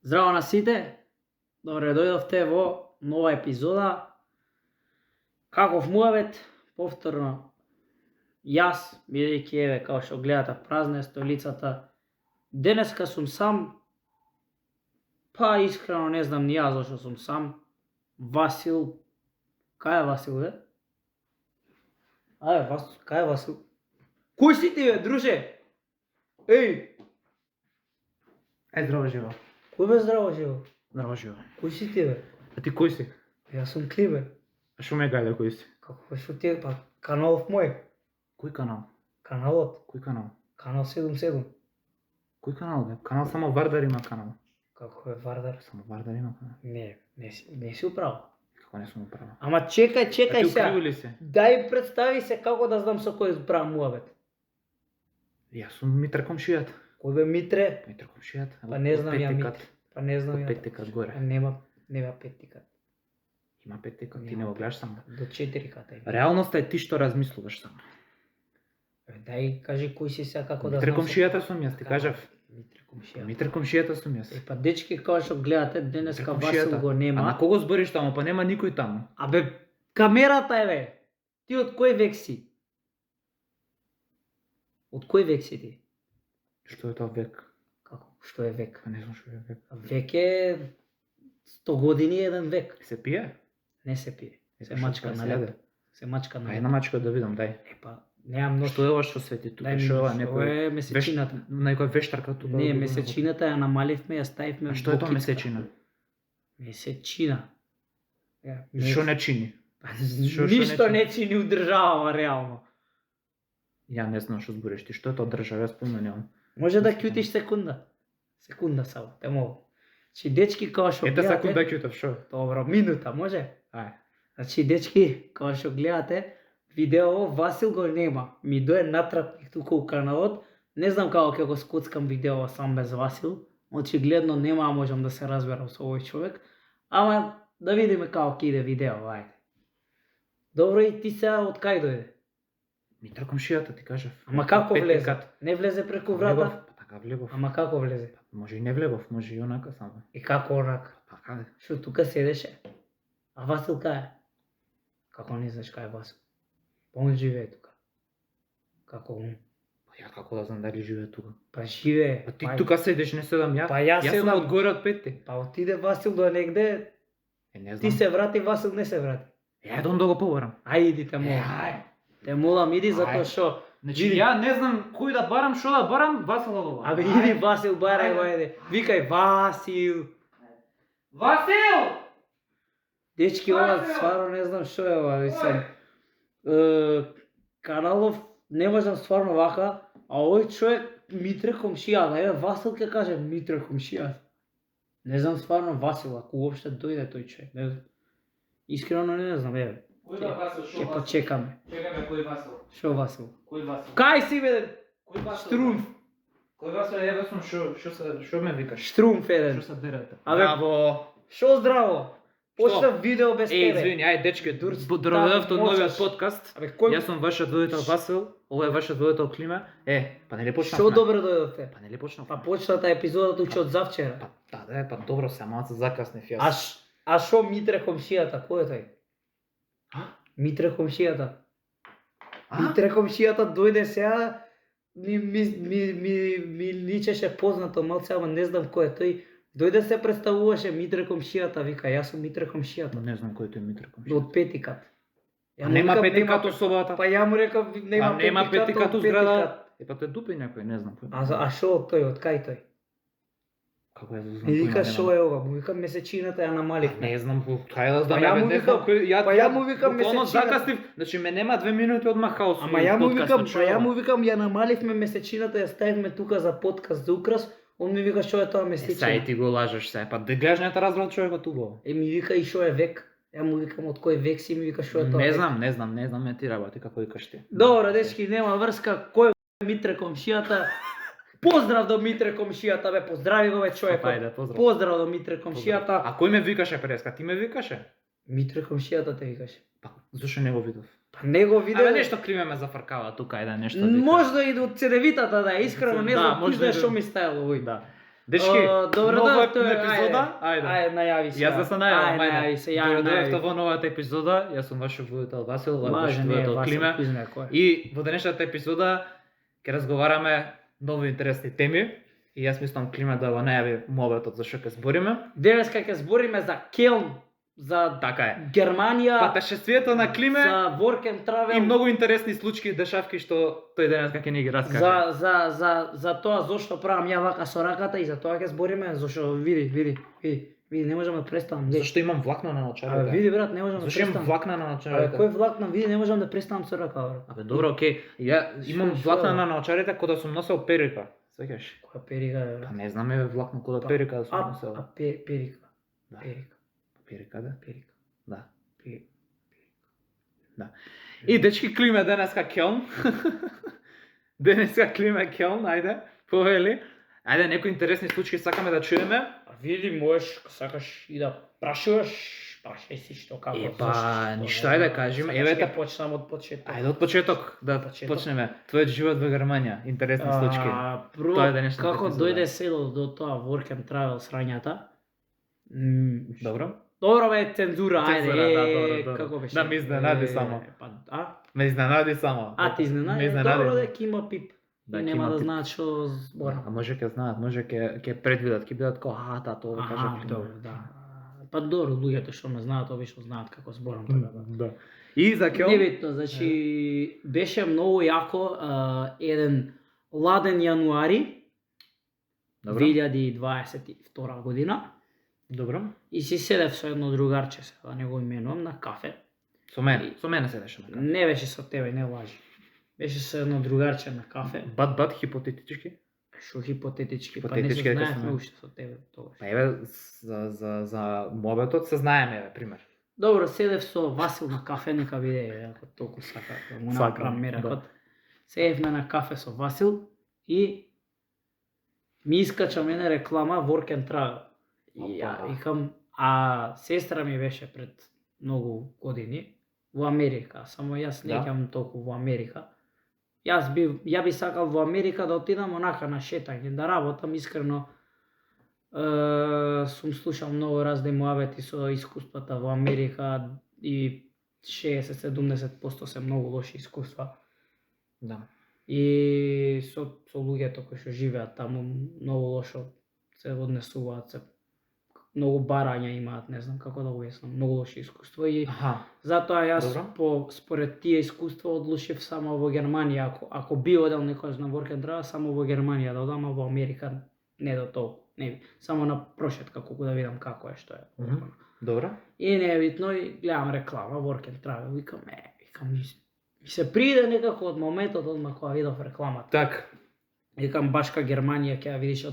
Здраво на сите, добре дојдовте во нова епизода. Каков муавет, повторно јас, бидејќи еве како што гледате празна е столицата. Денеска сум сам, па искрено не знам ни јас зашто сум сам. Васил, кај е Васил бе? Васил, кај е Васил? Кој си ти бе, друже? Еј! Здраво живо. Кој бе здраво живо? Здраво живо. Кој си ти бе? А ти кој си? Јас сум Клибе. А шо ме гајде кој си? Како што ти е, па каналов мој. Кој канал? Каналот. Кој канал? Канал 77. Кој канал бе? Канал само Вардар има канал. Како е Вардар? Само Вардар има канал. Не си управо. Како не сум управа? Ама чекај А ти сега. укриво ли се? Дај представи се како да знам со кој правам муабет. Јас сум Митра комшијата. Кој бе Митре? Митра комшијата. Па не знам ја Митре. Па не знам ја. Петти кат горе. Нема петти кат. Има петти кат, ти не го гледаш само. До 4 ката има. Реалноста е ти што размислуваш само. Дај кажи кој си сега како да Митра знам. комшијата сум јас, ти кажав. Митре комшија. Митра комшијата сум јас. Па дечки како што гледате денеска Васил го А нема. на кого збориш таму? Па нема никој таму. Абе камерата е бе. Ти од кој век си? Од кој век си ти? Што е тоа век? Како? Што е век? Па не знам што е век. Век е 100 години еден век. Се пие? Не се пие. Се Што мачка се на јаде? леп. Се мачка на Ај леп. на мачка да видам, дај. Епа, немам нож. Што е ова што свети тука? Дај ми Што е ова нож. Ова некој е месечината. некоја вештарка тука? Не, месечината ја намаливме, ја ставивме А што е тоа бокичка. месечина? Месечина. Што не чини? Шо Ништо не не чини у држава реално. Ја не знам што збориш ти. Што е тоа држава? Јас споменувам. Може да кјутиш секунда. Секунда само, те молам. Значи дечки како што Ета гледате. секунда ќутав, што? Добро, минута, може? Ај. Значи, дечки, како што гледате, видео Васил го нема. Ми дое натрап тука у каналот. Не знам како ќе го скоцкам видео сам без Васил. Очигледно нема можам да се разберам со овој човек. Ама да видиме како ќе иде видео, ајде. Добро, и ти сега од кај дојде? Митра комшијата ти кажав. Ама како Петти влезе? кат. Не влезе преку Влегов, врата? па така влегов. Ама како влезе? Може и не влегов, може и онака само. И како онака? Па каде? Што тука седеше? А Васил кај е? Како не знаеш кај е Васил? Па он живее тука. Како он? Па ја како да знам дали живее тука? Па живее. Па ти тука седиш, не седам ја. Па јас Јас сум седам. од горе од петти. Па отиде Васил до негде, Не ти знам. се врати, Васил не се врати. Едом да го побарам. Ај иди те молам. Ај. Те молам иди затоа Ај. што. Значи Види. ја не знам кој да барам, што да барам, Васил да го барам. Абе иди Васил барај го еде. Викај Васил. Васил! Дечки ова Васил! стварно не знам што е ова, мислам. Каналов не можам стварно вака, а овој човек Митре комшија, еве Васил ќе каже Митре комшија. Не знам стварно Васил, ако уопште дојде тој човек, не знам. Искрено не знам, еве. Кој да Васил, Ќе почекаме. Чекаме кој Васил. Што Васил? Кој Васил? Кај си бе? Кој Васил? Штрумф. Кој Васил, еве сум што ме викаш? Штрумф еден. Што се дерете? Абе, Браво. Шо здраво? Почна видео без Еј, тебе. извини, ај дечки, Дурц, дојдовте од новиот можеш. подкаст. Абе, кој? Јас сум вашиот водител Васил, ова е вашиот водител Климе. Па нели почнавме? Шо добро дојдовте? Па нели почнавме? Па почната епизодата уче од завчера. Па да, па добро се, малку закаснев јас. А шо Митре комшијата, кој е тој? А? Митре комшијата. А? Митре комшијата дојде сега, ми личеше познато малце, ама не знам кој е тој. Дојде се представуваше Митре комшијата, вика, јас сум Митре комшијата. Не знам кој тој Митра комшија. Од пети кат. Ја му Нема викам, пети кат у собата. Па ја му рекав, нема пети кат у од пети зграда. кат. Па те дупи некој, не знам кој. А шо од тој, од кај тој? Како ја да знам? И вика поима шо немам. е ова, му викам месечината ја намаливме. Не знам, кај да знам, Па ја бе, му не знам викам- кој, ја па ја му викам буквално месечина. закаснив, значи ме нема 2 минути одма хаос. Ама ја му викам, ја намаливме месечината, ја ставивме тука за подкаст за украс. Он ми вика шо е тоа Сај месечина. ти го лажеш се, па да гледаш не те разбрал човекот убаво. Ми вика и шо е век. Ја му викам од кој век си, ми вика шо е тоа. Не век. знам, ме ти работи како викаш ти. Добро, дечки, нема врска. Кој е Митре комшијата? Поздрав до Митре комшијата, бе, поздрави го бе човекот. Ајде, поздрав. Поздрав до Митре комшијата. А кој ме викаше преска? Ти ме викаше? Митре комшијата те викаше. Па зашо не го видов? Па не го видев. Абе нешто Климе ме зафркава тука, ајде нешто вика. Можда и до цедевитата да е, искрено не Да, знам, можда пизда и до- што ми стајало овој. Да. Дечки, добро нова дојдовте, епизода, Ајде, најави се. Јас да се најавам, најави се, ја Добро дојдовте најави. во новата епизода, јас сум вашиот водител Васил, ова е Лаже, вашиот не, водител Васил, Климе. кој знае кој е. И во денешната епизода ќе разговараме нови интересни теми. И јас мислам Климе да го најави моветот за што ќе збориме. Денеска ќе збориме за Келн, за Така е. Германија, Патешествието на Климе за work and travel, и многу интересни случаи, дешавки што тој денеска ќе ни ги раскаже. за тоа зошто правам ја вака со раката и за тоа ќе збориме, зашто види, не можам да престанам. Зашто имам влакна на началото? Види брат, не можам да Зашто имам престанам. влакна на началото? Кој влакна, види, не можам да престанам со рака, брат. Абе добро, окей. Ја имам Што? влакна на наочарите кога сум носел перика. Сеќаш? Која перика е, Па брат? не знам, влакна кога перика да сум носел. Перика. Да. Перика. Перика, да? Перика. Да. Перика. Да. И дечки Климе денеска Келн. Денеска Климе Келн, ајде, повели. Ајде, некои интересни случаи сакаме да чуеме. Види, можеш, сакаш и да прашуваш, прашај си што како. Ништо, ајде кажем, еве Ќе те почнам од почеток. Ајде од почеток да почнеме. Твојот живот во Германија, интересни случаи. Прво, Тоа е денешната како епизода. дојде село до тоа work and travel срањата. Добро. Добро бе, цензура, Цензура, ајде, да, добро. како беше? Да ме изненади само. Ме изненади само. Ти изненади? Ме изненади. Добро дека има пип. Да, Нема ќе има да пип. знаат што зборам. А може ќе знаат, може ќе предвидат, ќе бидат како тато да каже Климе. Добро, да. Па добро, луѓето што ме знаат, обично знаат како зборам така да. Да. И за Келн? Небитно, значи беше многу јако еден ладен јануари Добро. 2022 година Добро. и си седев со едно другарче, сега да не го именувам, на кафе. Со мене седеше на кафе. Не беше со тебе, не лажи. Беше со едно другарче на кафе. Бат хипотетички. Шо хипотетички, па не Хипотетички, се дека знаевме сме. уште со тебе тогаш. Па еве за мобетот се знаеме, еве пример. Добро, седев со Васил на кафе, нека биде, ако толку сака да му Сакам, направам меракот. да. Седевме на кафе со Васил и ми искача мене реклама Work and Travel. И ја Опа. викам, сестра ми беше пред многу години во Америка, само јас не Да. ќам толку во Америка. Ја би сакал во Америка да отидам онака на шетање, да работам искрено. Сум слушал многу разни муабети со искуствата во Америка и 60-70% се многу лоши искуства. Да. И со луѓето кои што живеат таму многу лошо се однесуваат, се многу барања имаат, не знам како да го објаснам, многу лоши искуства и Аха. затоа јас Добро. според тие искуства одлучив само во Германија, ако би одел некојаш на work and travel, само во Германија да одам, а во Америка не до толку, не би, само на прошетка колку да видам како е, што е. Мгм. Добро. И небитно и гледам реклама work and travel, викам ми се приде некако од моментот одма кога видов рекламата. Така. Викам башка Германија ќе ја видиш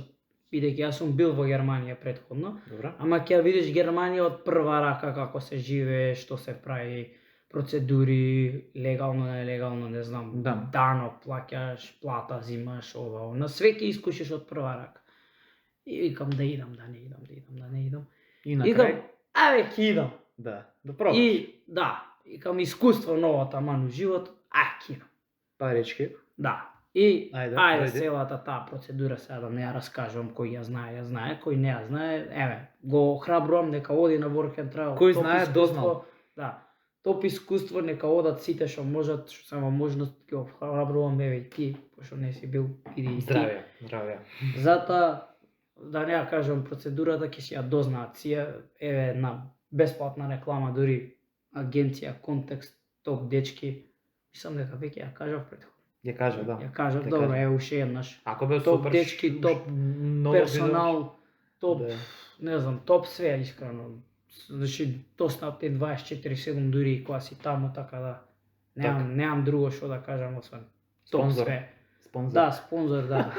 бидејќи јас сум бил во Германија претходно, Добро. ама ќе ја видиш Германија од прва рака како се живее, што се прави, процедури, легално, нелегално, не знам, Да. данок плаќаш, плата зимаш, ова, на све ќе искушиш од прва рака. И викам да идам, да не идам. И на Викам, крај. ќе идам. Да. Да пробаш. И викам искуство ново таман у живот, ќе идам. Парички. Да. И Ајде, ајде дојди. целата таа процедура сега да не ја раскажувам, кој ја знае, кој не ја знае, еве, го охрабрувам нека оди на work and travel. Кој Топ знае, искуство, дознал. Да. Топ искуство нека одат сите што можат, што само можност ќе охрабрувам, еве и ти, пошто не си бил, иди и ти. Здравје. Затоа да не ја кажам процедурата, ќе си ја дознаат сие, еве една бесплатна реклама, дури агенција Контекст, топ дечки. Мислам дека веќе ја кажав претходно. Ја кажа, да. Ја кажав, Ја добро, кажа. еве уште еднаш. Ако бе Топ супер, дечки, топ много персонал, топ, Да. не знам, топ све искрено. Значи, достап те 24/7 дури и кога си таму, така да немам друго што да кажам освен топ Спонзор. све. Спонзор. Да, спонзор, да.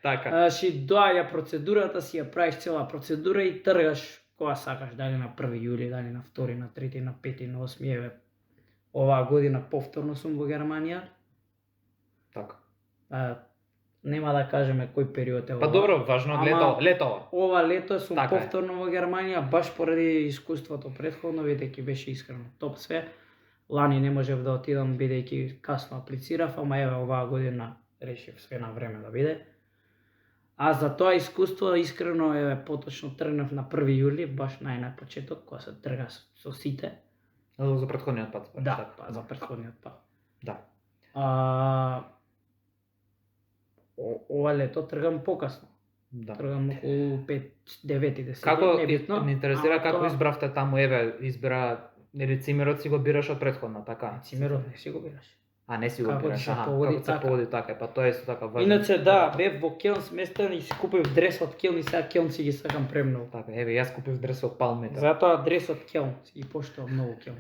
Така. Значи, доаѓа процедурата, си ја правиш цела процедура и тргаш кога сакаш, дали на 1 јули, дали на 2, на 3, на 5, на 8, еве. Оваа година повторно сум во Германија. Така. Нема да кажеме кој период е ова. Па добро, важно Ама- летово. Ова лето сум Така е. повторно во Германија, баш поради искуството претходно, бидејќи беше искрено топ све. Лани не можев да отидам бидејќи касно аплицирав, ама еве оваа година решив све на време да биде. А за тоа искуство, искрено, поточно тргнав на 1 јули, баш на почеток, кога се трга со сите. За претходниот пат. Да, за претходниот пат. Да. Ова лето тргам покасно. Да. Тргам околу 5, 9 и 10, Како небитно. ме интересира Ама како тоа- избравте таму, избира нели цимерот си го бираш од претходна, така? Цимерот не си го бираш. А не си го Како ти бираш, се аха, поводи како се така. поводи така, па тоа е исто така важно. Иначе да, бев во Келн сместен и си купив дрес од Келн и сега Келн си ги сакам премногу. Така, еве, јас купив дрес од Палмета. Затоа дрес од Келн си ги поштувам многу Келн.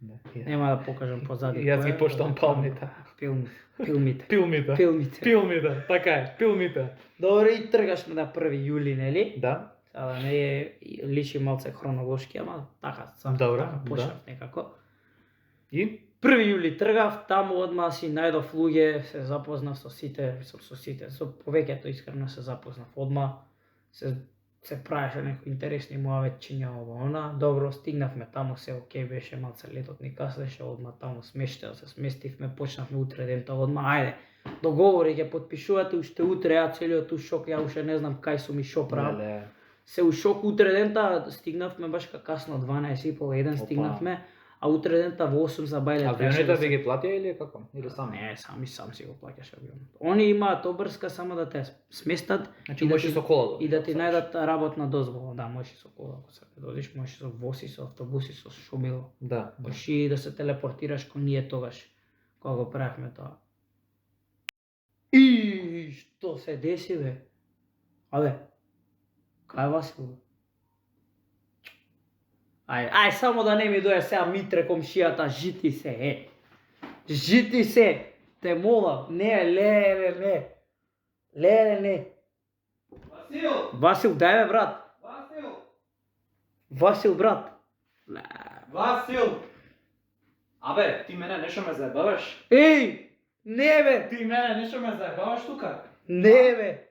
Да. Нема да покажам позади. Јас кој ги е, поштувам Палмета. Пилмите. Пилмита. Пилмите. Така е, пилмита. Добро, и тргаш на 1 јули, нели? Да. Сада не е, личи малце хронолошки, ама така, сам Добро, така почнав некако. И 1 јули тргав, таму одма си најдов луѓе, се запознав со сите, со повеќето искрено се запознав одма, се правеше некои интересни муаветчиња ова она, добро, стигнавме таму, се окей беше, малце летот ни каснеше, одма таму се сместивме, почнавме утре дента одма, ајде, договори ќе потпишувате уште утре, ја целиот у шок, ја уште не знам кај сум и шо правам. леле. Се у шок утре дента, стигнавме баш касно 12:30, стигнавме, а утре дента во 8 за бајле. Авионите ви ги платија или како? Или сам? Не, сам си го плаќаш авионот. Они имаат обрска само да те сместат Значи и можеш со кола. и да ти најдат работна дозвола. Да, можеш со кола, ако сакаш да одиш, можеш со воси, со автобуси, со шо било. Да. Можеш и да се телепортираш кон ние тогаш, кога го правевме тоа. И што се деси, бе? Абе, кај Васил? Ај, само да не ми дое сега Митре комшијата, жити се, Жити се, те молам, не. Васил, дај бе, брат. Васил, брат. Васил! Абе, ти мене нешто ме заебаваш? Еј, не бе, Ти мене нешто ме заебаваш тука? не бе,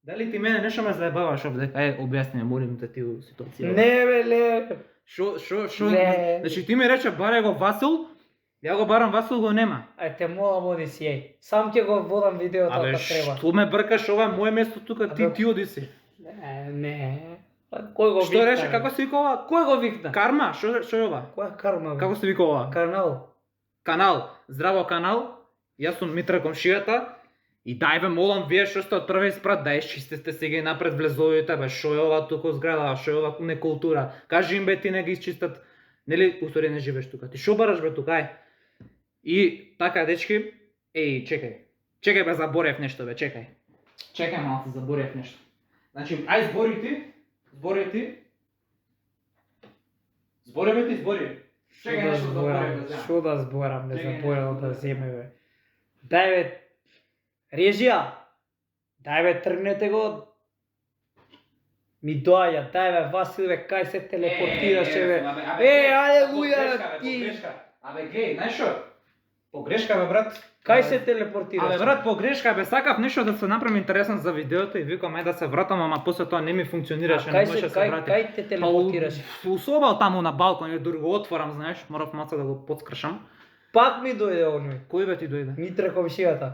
Дали ти мене нешто ме заебаваш овде? Објасни ми, молим те ти ситуација. не бе, ле. Шо? Не. Значи ти ми рече барај го Васил, ја го барам Васил го нема. Ај, те молам, оди си, еј. Сам ќе го водам видеото Абе, ако треба. што ме бркаш, ова е моје место тука, ти оди си. Не. Кој го викна? Што рече, како се вика ова? Кој го викна? Карма, што е ова? Која карма? бе? Како се вика ова? Канал. Канал, здраво канал. Јас сум Митра комшијата. И дај бе, молам, вие што сте од први спрат, да исчистите сега и напред влезовите, бе, шо е ова тука зграда, шо е ова некултура. Кажи им бе, ти не ги исчистат, нели, устори не живееш тука. Ти шо бараш бе тука, ај? И така, дечки, чекај бе, заборев нешто бе, чекај. Чекај малце, заборев нешто. Значи, ај збори ти. Чекај нешто заборев да земам. Шо да зборам, не Чекај заборел нешто да да земе, бе. Дај бе, режија, дај бе, тргнете го. Ми доаѓа, дај бе, Васил, бе, кај се телепортираше, бе. Ајде, луѓе, ти. Абе, глеј, знаеш шо? Погрешка бе, брат. Кај се телепортираше? Абе, брат, погрешка бе, сакав нешто да се направи интересно за видеото и викам ај да се вратам, ама после тоа не ми функционираше, не можеше да се врати. Кај те телепортираше? У соба таму на балкон, или дури го отворам, знаеш, морав маца да го подскршам. Пак ми дојде оној. Кој бе ти дојде? Митра комшијата.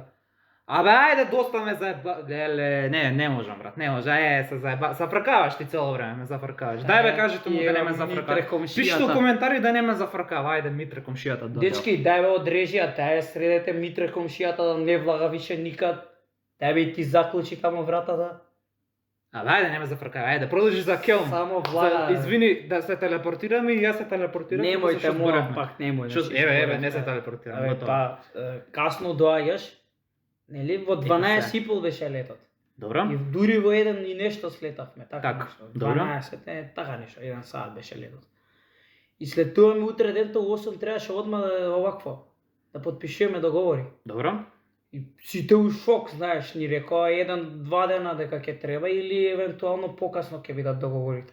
Абе, ајде, доста ме заеба... Леле, не можам, брат, не може, се заеба... Зафркаваш ти цело време, ме зафркаваш. Дај бе, кажете му да не ме зафркава. Пишете у коментари да не ме зафркава, ајде, Митре комшијата дојде. Дечки, дај бе од режија, дај средете Митре комшијата да не влага више никад. Дај бе и ти заклучи таму вратата. Абе, ајде, не ме зафркава, ајде, продолжи за Келн. Само влага. Извини, да се телепортираме и јас се телепортирам. Немојте, молам, пак немој. Еве, не се телепортирам, Абе, готово. па, касно доаѓаш, нели, во 12:30 беше летот. Добро. И дури во 1 и нешто слетавме, така Така, нешто. добро. 12, не, така нешто, 1 саат беше летот. И слетуваме утре дента у 8 требаше одма овакво, да потпишеме договори. Добро. И сите у шок, знаеш, ни рекоа 1-2 дена дека ќе треба или евентуално покасно ќе бидат договорите.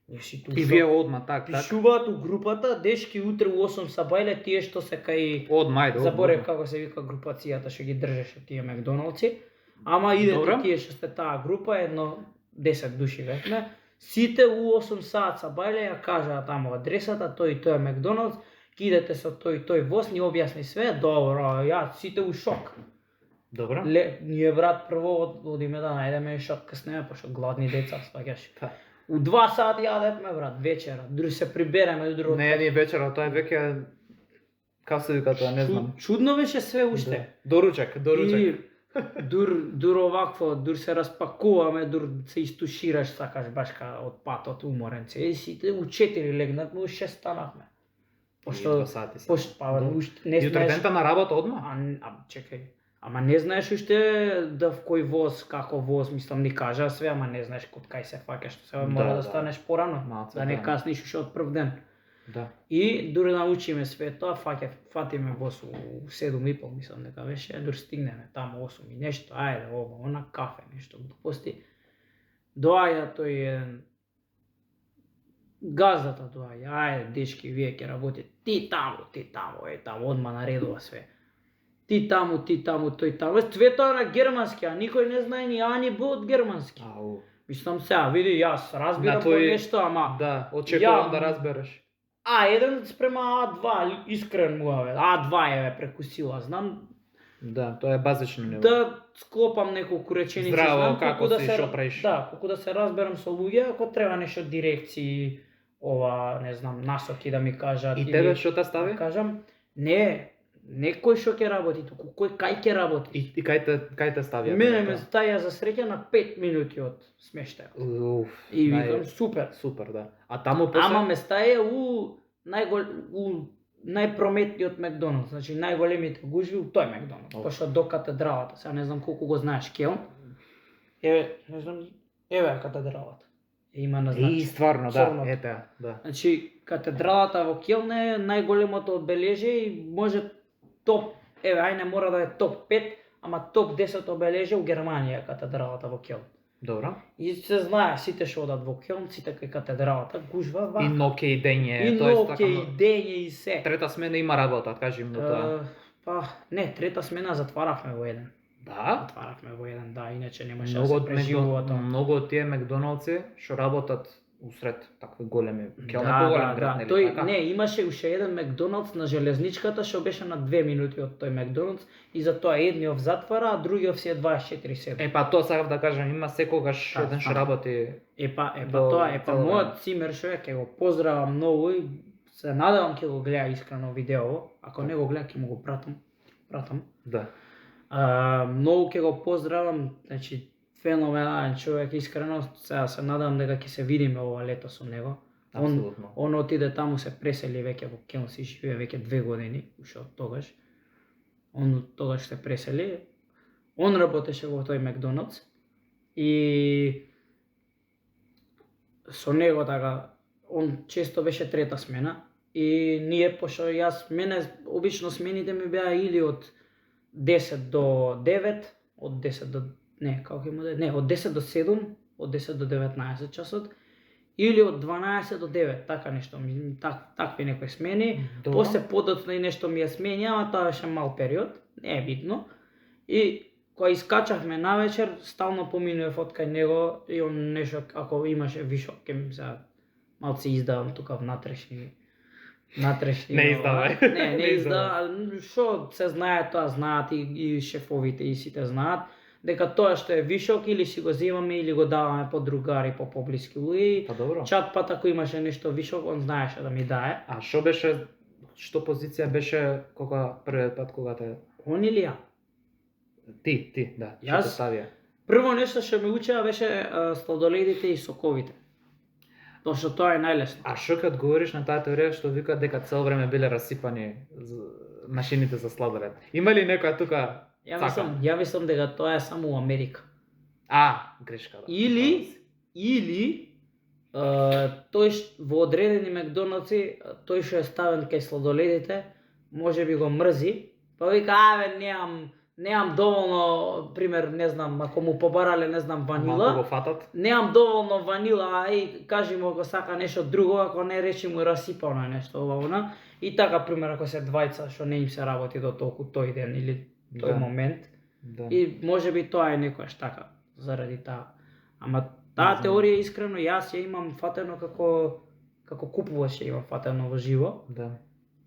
Ние сите у И шок. вие одма, так. Пишуваат у групата, дечки утре у 8 са бајле, тие што се кај... Одма, ајде. Заборев како се вика групацијата што ги држеше тие Макдоналдси. Ама идете Добро. тие што сте таа група, едно 10 души бевме. Сите у 8 саат са бајле, ја кажаа таму адресата, тој и тој е Макдоналдс, ки идете со тој и тој воз, ни објасни све, добро, ја сите у шок. Добро. Ние брат прво одиме да најдеме што къснеме, пошто гладни деца, сваќаш. Па. У 2 сати јадевме брат, вечера. Дури се прибереме до Не, ни вечера, тоа е веќе како се вика тоа, не знам. Чудно беше све уште. Доручек. И дур овакво, дур се распакуваме, дур се истушираш, сакаш башка од патот уморен се. И сите у 4 легнавме, у 6 станавме. Пошто сати. Уште не Јутре знаеш. дента на работа одма? Чекај. Ама не знаеш уште да в кој воз, како воз, мислам ни кажа све, ама не знаеш код кај се фаќаш, се мора да станеш порано, Малце, да не да. касниш уште од прв ден. Да. И дури научиме све тоа, фатиме воз у 7:30, мислам дека беше, дури стигнеме таму 8 и нешто, ајде, ова, она кафе, нешто глупости. Доаѓа тој еден газдата доаѓа, ајде дечки, вие ќе работите, ти таму, таму, одма наредува све. Ти таму, тој таму. Све тоа на германски, а никој не знае ни А ни Б од германски. Ау. Мислам сега, види, јас разбирам На по тој- нешто, ама Да, очекувам Ја- да разбереш. А1 спрема А2, искрен муавет. А2 е преку сила, знам Да, тоа е базично ниво. да склопам неколку реченици, Здраво, знам како колку да си, се шо правиш. да, колку да се разберам со луѓе, ако треба нешто дирекции, ова, не знам, насоки да ми кажат. И или тебе што те стави? да кажам, не кој што ќе работи, туку кој кај ќе работи. И кај те ставија? Мене ме стаја за среќа на 5 минути од смештајот. Уф. И викам супер. Супер, да. А таму после Ама ме стаја у најпрометниот Макдоналдс, значи најголемите гужви у тој Макдоналдс, пошто до катедралата, сега не знам колку го знаеш Келн. Еве, не знам, еве катедралата. Има на И стварно, да, црното. ете, да. Значи катедралата во Келн е најголемото одбележие и може топ, еве ај не мора да е топ 5, ама топ 10 обележие у Германија катедралата во Келн. Добро. И се знае сите што одат во Келн, сите кај катедралата гужва И вака. ноќе и дење, И тоа е ноќе, така. и дење, и се. Трета смена има работа, кажи ми тоа. Па, не, трета смена затваравме во еден. Да? Затваравме во еден, да, иначе немаше да Многу се од преживува тоа. многу од тие Макдоналдси што работат усред такви големи Келн е Да, поголем да, град, да. нели Тој така? не, имаше уште еден Макдоналдс на железничката што беше на 2 минути од тој Макдоналдс и затоа едниот затвара, а другиот си е 24/7. Па тоа сакав да кажам, има секогаш Да, еден што знам. работи. Епа до тоа, цело време. мојот цимер што е, ќе го поздравам многу и се надевам ќе го гледа искрено видео, ако не го гледа ќе му го пратам. Да. Многу ќе го поздравам, значи феноменален човек, искрено, сега се надевам дека ќе се видиме ова лето со него. Апсолутно. Он отиде таму, се пресели веќе во Келн, си живее веќе 2 години, уште од тогаш. Он тогаш се пресели. Он работеше во тој Макдоналдс и со него така, он често беше трета смена и ние, пошто мене обично смените ми беа или од 10 до 9, од 10 до како ќе му даде? Не, од 10 до 7, од 10 до 19 часот или од 12 до 9, така нешто ми такви некои смени. Добро. После подоцна и нешто ми ја сменја, ама тоа беше мал период, не е битно. И кога искачавме навечер, стално поминував од кај него и он нешто ако имаше вишок, ќе ми се малце издавам тука внатрешни. Не издавај. Не издавам. Што се знае тоа, знаат и шефовите и сите знаат дека тоа што е вишок или си го земаме или го даваме по другари, по поблиски луѓе. Па добро. Чат пат ако имаше нешто вишок, он знаеше да ми дае. А што беше, што позиција беше кога првиот пат кога те Он или ја? ти, да, што Јас? те ставија? Прво нешто што ме учеа беше сладоледите и соковите. Пошто тоа е најлесно. А што кад говориш на таа теорија што вика дека цел време биле расипани машините за сладолед? Има ли некоја тука Ја мислам дека тоа е само у Америка. Грешка, да. Или тој во одредени Макдоналдси, тој што е ставен кај сладоледите, може би го мрзи, па вика, немам доволно, пример, не знам, ако му побарале, не знам, Малку ванила, го фатат. немам доволно ванила, ај, кажи му ако сака нешто друго, ако не речи му расипано е нешто ова, она. И така, пример, ако се двајца што не им се работи до толку тој ден или тој момент. Да. И може би тоа е некојаш така, заради таа. Ама таа теорија искрено јас ја имам фатено како купуваш ја имам фатено во живо. Да.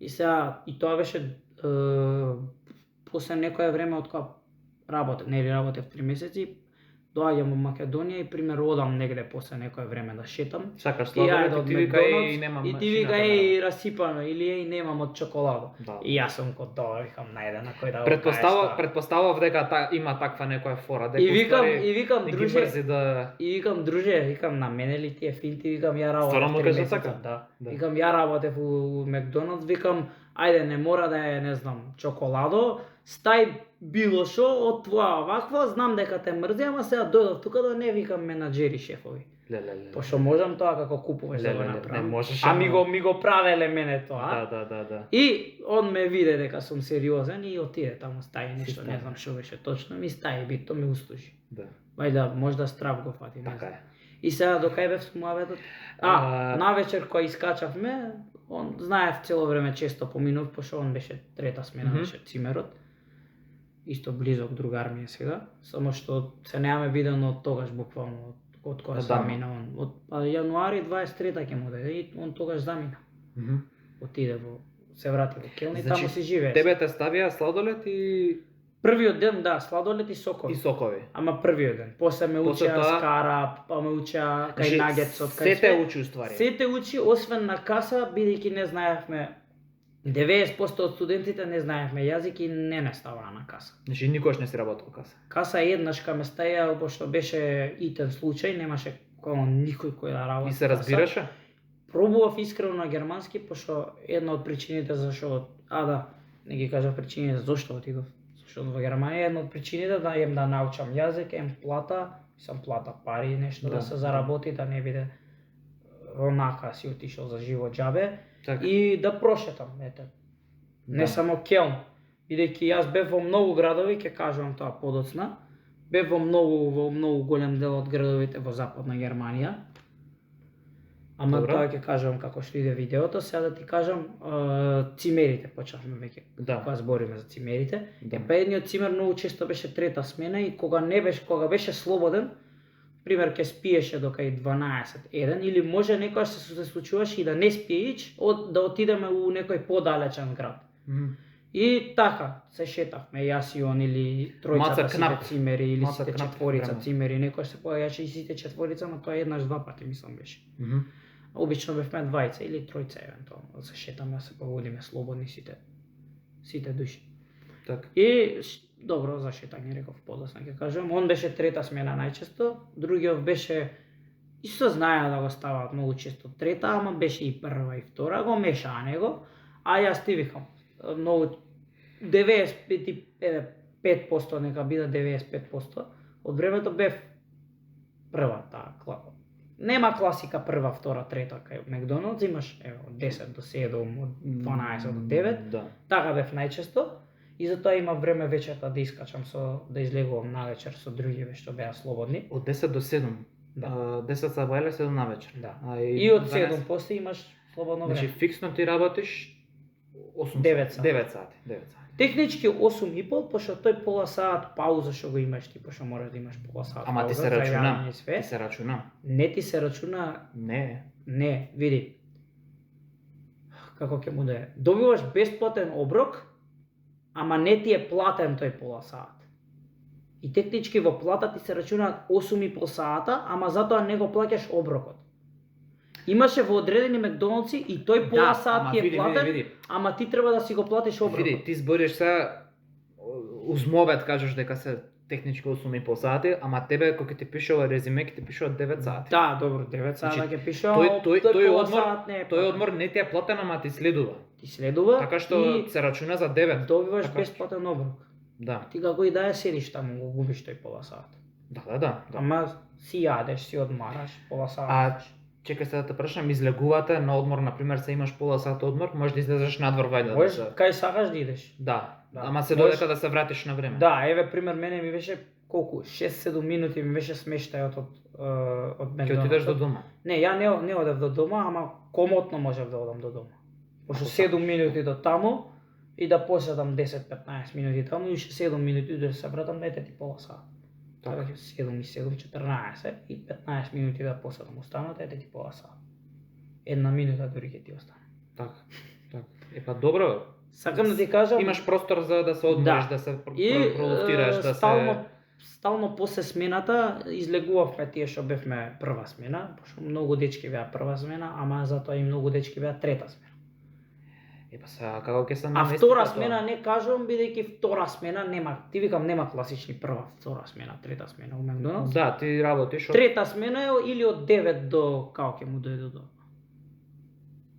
И сега и тоа беше после некое време од кога работев 3 месеци, доаѓам во Македонија и пример одам негде после некое време да шетам. Сакаш И ја сладолед од и ти вика Макдоналдс, немам и ти машина вика да еј расипано или еј немам од чоколадо. Да. И јас сум код тоа, викам најде на кој да го кажеш тоа. Предпоставав дека има таква некоја фора, дека И викам, уствари и викам не ги друже, мрзи да и викам друже, викам на мене ли ти е финти, викам ја работев Стварно му 3 кажа месеца, така? да. Да. Викам ја работев у Макдоналдс, викам ајде не мора да е, не знам, чоколадо, стај било шо од твоја ваква, знам дека те мрзи, ама сега дојдов тука да не викам менаџери шефови. леле. Пошто можам тоа како купуваш да го Леле, не направам. можеш, А ама- ми го правеле мене тоа. Да. И он ме виде дека сум сериозен и отиде таму стаи нешто, стаи. не знам што беше точно, ми стаи бито ми услужи. Да. Вајда можда страв го фати, не Така знам. е. И сега до кај бев со муабетот? Навечер кој искачавме, он знаев цело време често поминув, пошто он беше трета смена, беше цимерот. Исто близок другар ми е сега, само што се немаме видено од тогаш буквално од кога замина он. Од јануари 23-та ќе му даде и он тогаш замина. Отиде се врати во Келн и Значи, таму се живее. Тебе те ставија сладолед и Првиот ден, да, сладолед и сокови. сокови. Ама првиот ден. После ме После учеа тоа- скара, па ме учеа кај нагетсот, кај Се те све. учи уствари. Се те учи, освен на каса, бидејќи не знаевме 90% од студентите не знаевме јазик и не ставаа на каса. Значи никош не си работел каса. Каса еднаш ка ме стаја, пошто беше итен случај, немаше никој кој да работи. И се каса. разбираше? Пробував искрено на германски, пошто една од причините зашо не ги кажав причините зошто отидов. Зашто во Германија една од причините да јам да научам јазик, плата, сам плата пари, нешто да се заработи, да не биде онака си отишол за живо џабе. Така. И да прошетам, ете. Не само Келн, бидејќи јас бев во многу градови, ќе кажувам тоа подоцна. Бев во многу голем дел од градовите во Западна Германија. Ама Добро. тоа ќе кажувам како што иде видеото, сега да ти кажам цимерите почнавме веќе. Да. Кога збориме за цимерите. Да. Па едниот цимер многу често беше трета смена и кога беше слободен, пример ќе спиеше до кај 12-1 или може некојаш се случуваше и да не спиеш, да отидеме у некој подалечен град. И така, се шетавме, јас и он или тројцата сите цимери или Маца сите кнап четворица време. цимери, некојаш се појаеше и сите четворица, но тоа еднаш два пати мислам беше. Обично бевме двајца или тројца евентуално, да се шетаме, да се поводиме слободни сите души. Така. И добро за шетање реков подоцна ќе кажам, он беше трета смена најчесто, другиот беше исто знаеа да го ставаат многу често трета, ама беше и прва и втора, го мешаа него, а јас ти викам, многу 95% нека биде 95% од времето бев прва таа класа. Нема класика прва, втора, трета кај Макдоналдс, имаш од 10 до 7, од 12 до 9. Да. Така бев најчесто и затоа има време вечерта да искачам да излегувам навечер со другиве што беа слободни. Од 10 до 7. Да. 10 сабајле, 7 навечер. Да. И И од 7 после имаш слободно Значи време. фиксно ти работиш 8 9 сати. 9 сати. Технички 8,5, пошто тој пола сат пауза што го имаш ти, пошто можеш да имаш пола сат Ама ти пауза се за рачуна. јадење и све. Ти се рачуна. Не ти се рачуна, Не. види. Како ќе му да е? Добиваш бесплатен оброк, ама не ти е платен тој пола сат. И технички во плата ти се рачуна 8,5 сата, ама затоа не го плаќаш оброкот. Имаше во одредени Макдоналдси и тој пола сат ти е платен, види. ама ти треба да си го платиш оброкот. Види, ти збориш се узмовет кажеш дека се технички 8,5 сати, ама тебе кога ти пишува резиме, ќе ти пишува 9 сати. Да, добро, 9 сата Значи, ќе пишува, тој пола одмор, сат не е тој платен. одмор не ти е платен, ама ти следува. Ти следува Така што и се рачуна за 9. добиваш Така. бесплатен оброк. Да. Ти како и да ја седиш таму, го губиш тој пола сат. Да. Ама си јадеш, си одмараш, пола сат. А чекај се да те прашам, излегувате на одмор, на пример, се имаш пола сат одмор, можеш да излезеш надвор вајде. Можеш кај сакаш да идеш. Да. Да. Ама се Можеш- додека да се вратиш на време. Да, еве пример мене ми беше колку 6-7 минути ми беше смештајот од Ќе отидеш до дома. Не, ја не одев до дома, ама комотно можев да одам до дома. Пошто Ако 7 минути до таму и да поседам 10-15 минути таму и уште 7 минути да се вратам, ете ти пола сат. Така. Така 7 и 7, 14 и 15 минути да поседам останат, ете ти пола сат. Една минута дури ќе ти остане. Така. Па добро. Сакам да ти кажам, Имаш простор за да се одмориш, Да. да се и пролуфтираш, да стално после смената излегувавме тие што бевме прва смена, пошто многу дечки беа прва смена, ама затоа и многу дечки беа трета смена. Па сега како ќе се А намести втора тоа? смена не кажувам бидејќи втора смена нема, ти викам нема класични прва, втора смена, трета смена у Макдоналдс. Да, ти работиш Трета смена е или од 9 до како ќе му дојде до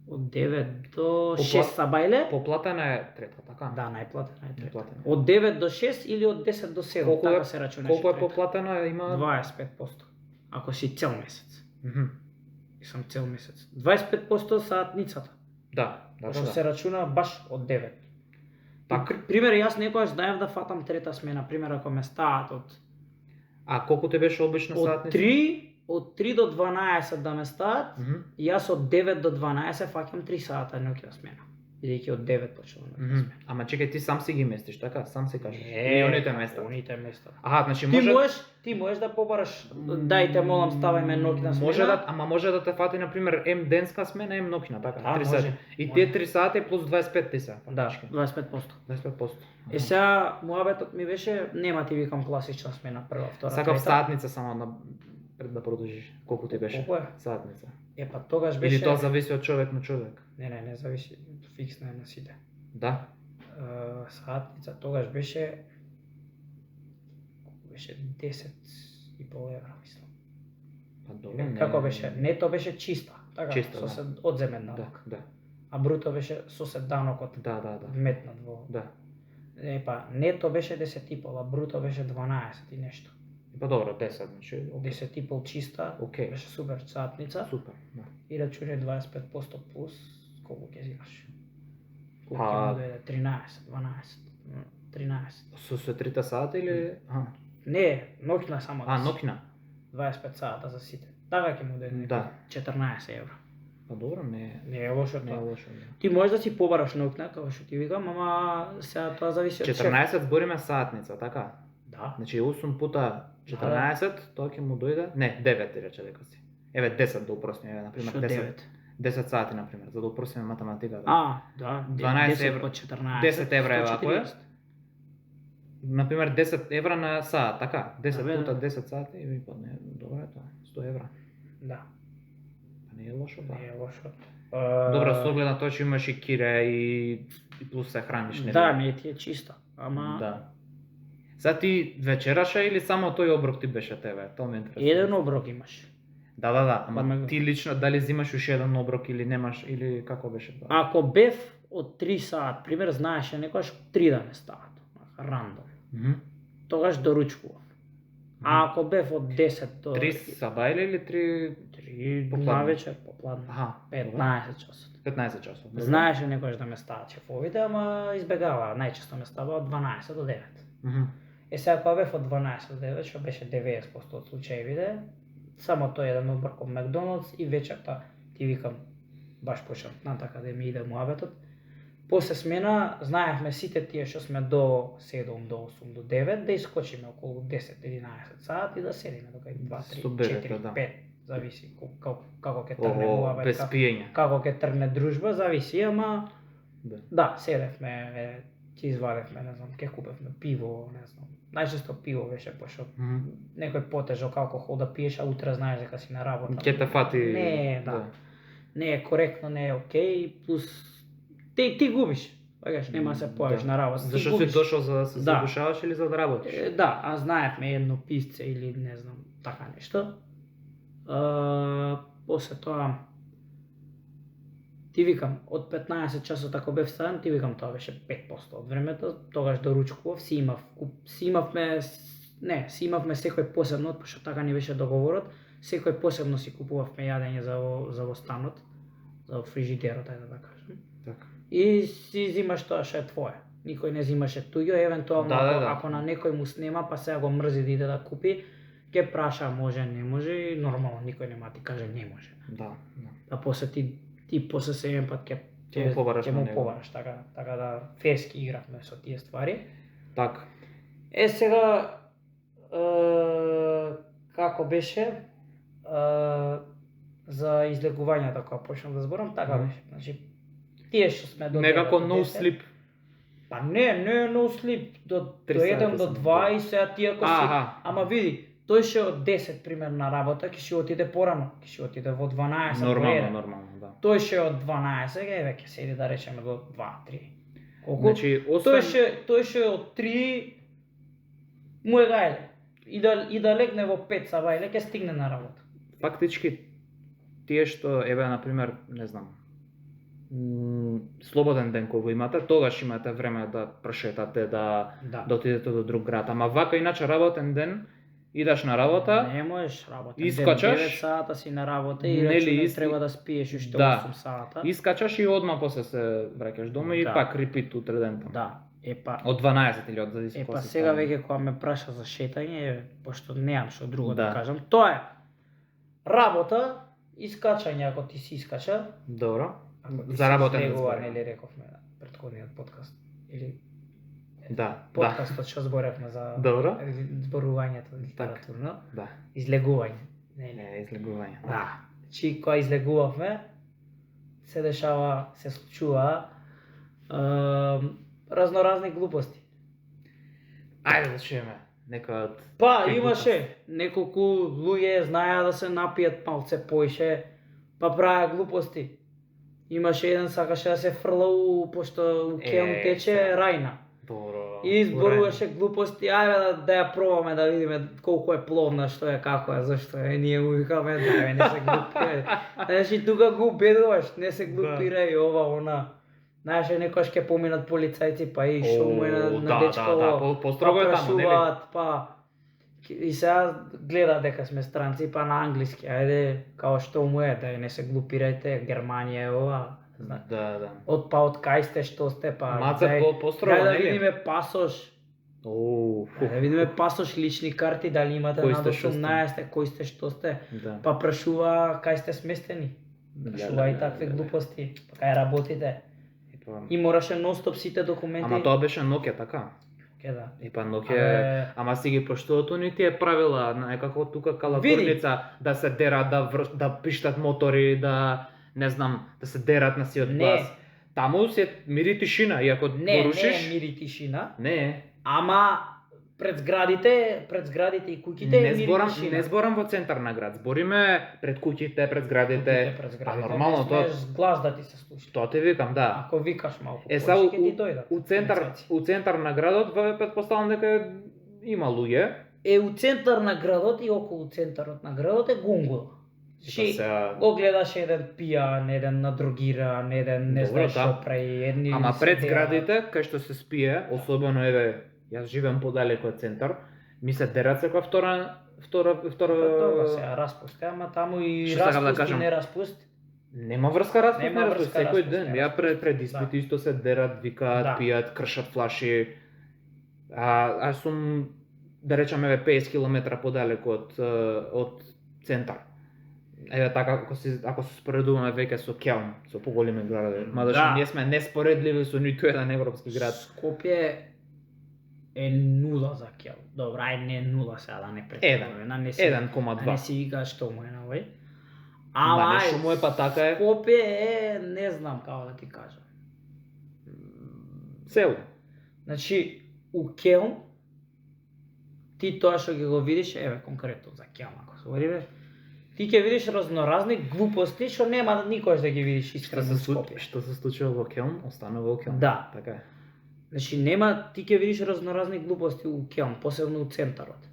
од 9 до 6 сабајле. Поплатена е трета, така? Да, најплатена е трета. Најплатена. Од 9 до 6 или од 10 до 7, Колку така е- се рачунаше. Колку е трета. поплатена има? 25%. Ако си цел месец. Мгм. И сам цел месец. 25% саатницата. Да, да, Што да. се рачуна баш од 9. Така. Пример, јас некогаш знаев да фатам трета смена, пример ако ме стават од А колку ти беше обична од саатница? 3 до 12 да ме стават, Мгм. јас од 9 до 12 фаќам 3 сата ноќна смена. Бидејќи од 9 почнувам ноќна Мгм. смена. Ама чекај, ти сам си ги местиш, така? Сам си кажеш. Не, И оните места. Оните места. Аха, значи Ти може можеш да побараш, дајте молам ставајме ноќна смена. може да те фати на пример М денска смена, М ноќна, така? Да, 3 може, сати. И може. тие 3 сати плюс 25 ти се. Да, фактички. 25%. 25%. Сега муабетот ми беше нема ти викам класична смена, прва, втора, Сакав трета. саатница само пред да продолжиш. Колку ти беше? Колку е? Саатница. Па тогаш беше. Или тоа зависи од човек на човек? Не зависи, фиксна е на сите. Да. Саатница тогаш беше колку беше 10 и пол евра, мислам. Па добро, Како беше? Нето беше чиста, така, Чиста, со да. се одземен Да, данок. да. А бруто беше со се данокот Да, да, да. вметнат во. Да. Па нето беше 10 и пол, а бруто беше 12 и нешто. Па добро, 10, значи. 10 и пол чиста, Окей. беше супер саатница. Супер, да. И рачуни 25% плюс, колку ќе зимаш? Колку Па- ќе му дојде? 13, 12, 13. Со 3 сата или Не, ноќна само. А, да си. ноќна. 25 сата за сите. Така ќе му дојде. Да. 14 евра. Па добро, Не е лошо не е тоа. лошо. Да. Ти можеш да си побараш ноќна, како што ти викам, ама сега тоа зависи од шеф. 14 збориме саатница, така? Да. Значи 8 пута 14, тоа ќе му дојде, не, 9 ти рече дека си. Еве 10 да упростиме, еве на пример Што 10. 10 сати на пример, за да упростиме математиката. Да. 12 10 евра. по 14. 10 евра е вако е. 140. На пример 10 евра на саат, така? 10 бе, пута да. 10 сати и ми падне, добро е тоа, 100 евра. Да, Па не е лошо тоа. не е лошо. Добро, со оглед на тоа што имаш и кире и плюс се храниш, нели? Да, не ти е чиста. Ама Да. Сега ти вечераше или само тој оброк ти беше тебе? Тоа ме интересува. еден оброк имаш. Да, ама Ама- ти лично дали взимаш уште еден оброк или немаш или како беше тоа? Ако бев од 3 саат, пример, знаеше некојаш 3 да ме стават, рандом. Мгм. Тогаш доручкував. А ако бев од 10 до 3 сабајле или 3 3 Попладно. на вечер, попладно. Аха, 15 часот. 15 часот. добро. Знаеше некојаш да ме стават шефовите, ама избегаваа. Најчесто ме ставаа од 12 до 9. Мгм. Сега кога бев од 12 до 9, што беше 90% од случаевите, само тој еден оброк од Макдоналдс и вечерта ти викам баш почнав натака да ми иде муабетот. После смена знаевме сите тие што сме до 7, до 8, до 9 да искочиме околу 10-11 сати и да седиме дока 2, 3, Соберете, 4, да. 5, зависи како ќе тргне О, муабет, без пиење. како ќе тргне дружба, зависи, ама Да. да, седевме, ќе извадевме, не знам, ќе купевме пиво, не знам. Најчесто пиво беше, пошто Мгм. некој потежок алкохол да пиеш, а утре знаеш дека си на работа. Ќе те фати. Не, да. Не е коректно, не е окей, плюс ти губиш. Пагаш, нема да се појавиш Да. на работа. ти Зашо си губиш. дошол за да се Да. задушаваш или за да работиш? Да, а знаевме едно писце или не знам, така нешто. После тоа ти викам, од 15 часот ако бев стаден, ти викам тоа беше 5% од времето, тогаш доручкував, си имавме секој посебно, пошто така ни беше договорот, секој посебно си купувавме јадење за во станот, за во фрижидерот, ајде да кажем. Така. И си зимаш тоа што е твое. Никој не зимаше туѓо, евентуално Да. ако на некој му снема, па сега го мрзи да иде да купи, ќе праша може, не може и нормално никој нема ти каже не може. Да. А после ти после седем пат Ќе му побараш ќе на му него. побараш, така да фески игравме со тие ствари. Така. Сега како беше за излегувањето кога почнав да зборам, така Мгм. беше. Значи тие што сме до Некако 9 до no 10, sleep Па не no sleep, до 3 1 сата до само, 2 да. и сега ти ако си... Аха. Ама види, тој ще од 10 пример на работа, ќе ще отиде порано, ќе ще отиде во 12 по Нормално, 1. нормално, да. Тој ще од 12, еве ќе седи да речеме до 2-3. Колку? Значи, освен Тој ще од 3 му е гајле. И да легне во 5 сабајле ќе стигне на работа. фактички тие што еве на пример, не знам, слободен ден кога имате, тогаш имате време да прошетате, да отидете до друг град. Ама вака иначе работен ден, идеш на работа, Не можеш работа. искачаш, 9 сата си на работа и нели речеме ист- треба да спиеш уште Да. 8 сата. искачаш и одма после се враќаш дома и Да. пак репит утре ден таму. Да. Епа, Од 12 или од зависи епа кога си сега стави. веќе кога ме праша за шетање, пошто немам што друго да Да. кажам, тоа е работа, искачање ако ти си искача, Добро. ако ти За си работен ден излегува, зборим. нели рековме на претходниот подкаст или Да, подкастот што зборевме за Добро. зборувањето литературно, да. излегување, нели? Не, излегување. Да. Значи, кога излегувавме, се дешава, се случува разноразни глупости. Ајде да чуеме некој од Па, Кои имаше неколку луѓе знаеа да се напијат малце поише, па правеа глупости. Имаше еден сакаше да се фрла пошто у Келн тече се. Рајна. Добро. И изборуваше глупости, ајде да ја пробаме да видиме колку е пловна, што е, како е, зашто е. Ние му викаме, да, не се глупирај. Значи, тука го убедуваш, не се глупирај, ова, она. Знаеш, некојаш ќе поминат полицајци, па и шо му е на дечко, построго е таму, нели? прашуваат, па и сега гледа дека сме странци, па на англиски, ајде, као што му е, да не се глупирајте, Германија е ова. Да. Од кај сте, што сте, па Маца построго, дај да нели? видиме пасош. Дај да видиме пасош, лични карти, дали имате Кој над сте, што сте? 18, кој сте, што сте. Да. Па прашува кај сте сместени. Прашува и такви глупости, па кај работите. И мораше нон-стоп сите документи. Ама тоа беше Nokia, така? Ке да. Па Nokia, ама си ги поштуваат они тие правила, некако тука калакорница, да се дерат, да пиштат мотори, да не знам, да се дерат на сиот Не. глас. Таму се мири тишина и ако Не порушиш, е мири тишина, не. ама пред зградите и куќите е мири тишина. Не зборам во центар на град, збориме пред куќите, пред зградите. Пред А зградите, нормално не тоа, смееш глас да ти се слуша. тоа ти викам, да. Ако викаш малку, Сега повеќе ќе ти дојдат. у центар на градот, претпоставам дека има луѓе. У центар на градот и околу центарот на градот е гунгула. Ши, Сега- го гледаш еден пијан, еден надрогиран, еден не Добро, знаеш да. што прави, едни Ама се пред дерат. зградите, кај што се спие, особено еве, јас живеам подалеку од центар, ми се дерат секоја втора Па тоа се распусти, ама таму и Што сакам да распусти, кажам? не распусти. Нема врска распуст, Нема не врска распуст, секој распуст, ден. не Ја распуст. пред испити Да. исто се дерат, викаат, Да. пијат, кршат флаши. Аз сум, да речам, еве 50 км подалеку од центар. Еве така, ако се споредуваме веќе со Келн, со поголеми градови. Мада што Да. ние сме неспоредливи со ниту еден европски град. Скопје е нула за Кел. Добра, ај не нула сега да не претвораме, да не се 1,2. да не си викаш што му е на овој. Ама Ама нешто му е, па така е. Скопје е, не знам како да ти кажам. Село. Значи, у Келн, ти тоа што ќе го видиш, еве конкретно за Келн, ако се говориме, ти ќе видиш разноразни глупости што нема никош да ги видиш Што искрено се во случи, Скопје. што се случува во Келн, остана во Келн. Да. Така е. Значи нема, ти ќе видиш разноразни глупости у Келн, посебно у центарот.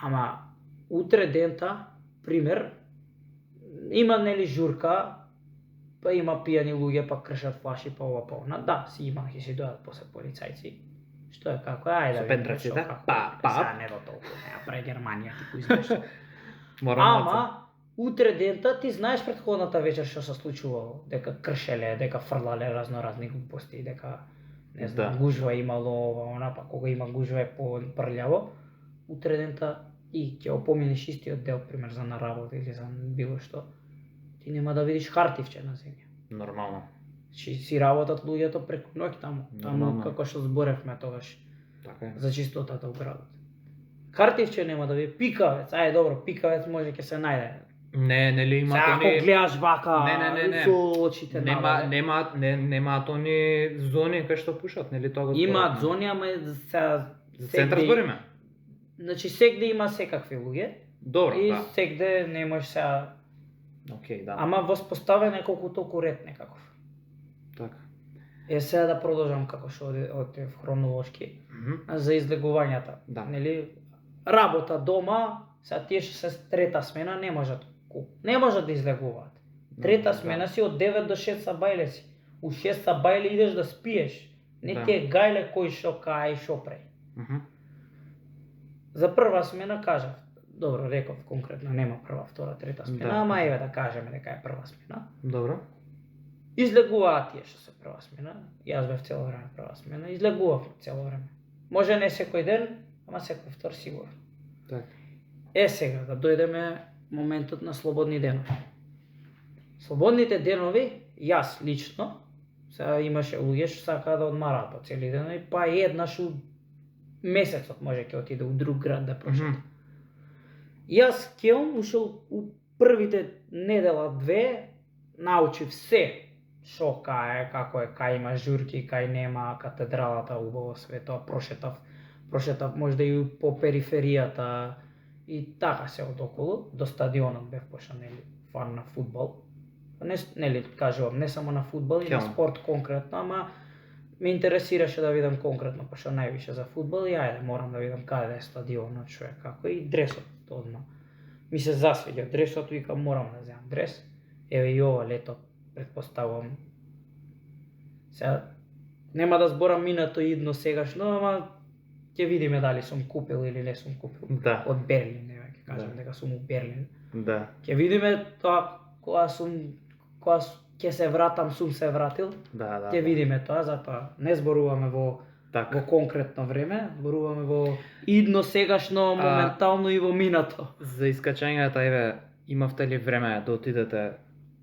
Ама утре дента, пример, има нели журка, па има пијани луѓе, па кршат флаши, па ова, па она. Да, си има, ќе си дојдат после полицајци. Што е како е, ајде Со да видиме пентраци, што да? како. Па. Сега не до толку, не, прави Германија ти кој знаеш. Морам Ама утре дента ти знаеш претходната вечер што се случувало, дека кршеле, дека фрлале разноразни глупости, дека не знам, Да. гужва имало ова, она, па кога има гужва е по-прљаво. Утре дента и ќе опоминеш истиот дел, пример за на работа или за било што. Ти нема да видиш хартивче на земја. Нормално. Си работат луѓето преку ноќ таму, Нормално. како што зборевме тогаш Така е. за чистотата у градот. Хартивче нема да ви пикавец, ајде добро, пикавец може ќе се најде. Не, нели имаат Сега ако они гледаш вака, Не. со очите навале. немаат они зони кај што пушат, нели тоа го Имаат зборувавме? зони, ама сега За центар збориме? Значи сегде има секакви луѓе. Добро, И да. сегде не можеш сега. Океј, да. Ама воспоставен е колку толку ред некаков. Така. Сега да продолжам како што оде хронолошки Мгм. за излегувањата. Да. Нели работа дома, сега тие што се трета смена не можат да излегуваат. Трета Да. смена си од 9 до 6 са бајле си. У 6 са бајле идеш да спиеш. Не Да. ти е гајле кој што кај и што прави. Мгм. За прва смена кажав, добро реков конкретно нема прва, втора, трета смена, Да. ама еве да кажеме дека е прва смена. Добро. Излегуваат тие што се прва смена. Јас бев цело време прва смена, излегував цело време. Може не секој ден, ама секој втор сигурно. Така. Сега да дојдеме моментот на слободни денови. Слободните денови, јас лично, сега имаше луѓе што сакаат да одмараат по цели денови, па еднаш у месецот може ќе отиде у друг град да прошета. Мгм. Јас кеум ушел у првите недела две, научив се што кај е, како е, кај има журки, кај нема, катедралата убаво све тоа прошетав можда и по периферијата и така се одоколу, до стадионот бев пошто нели фан на фудбал. Не нели кажувам, не само на фудбал и на Ќе. спорт конкретно, ама ме интересираше да видам конкретно, пошто највише за фудбал и ајде морам да видам каде е стадионот, што е како и дресот одма. Ми се засвиѓа дресот, викам морам да земам дрес. Еве и ова лето претпоставувам. Сега нема да зборам минато и идно сегашно, ама ќе видиме дали сум купил или не сум купил. Да. Од Берлин, еве ќе кажам Да. дека сум у Берлин. Да. Ќе видиме тоа кога ќе се вратам, сум се вратил. Да. Ќе видиме тоа, затоа не зборуваме во Така. конкретно време, зборуваме во идно, сегашно, моментално и во минато. За искачањата, еве, имавте ли време да отидете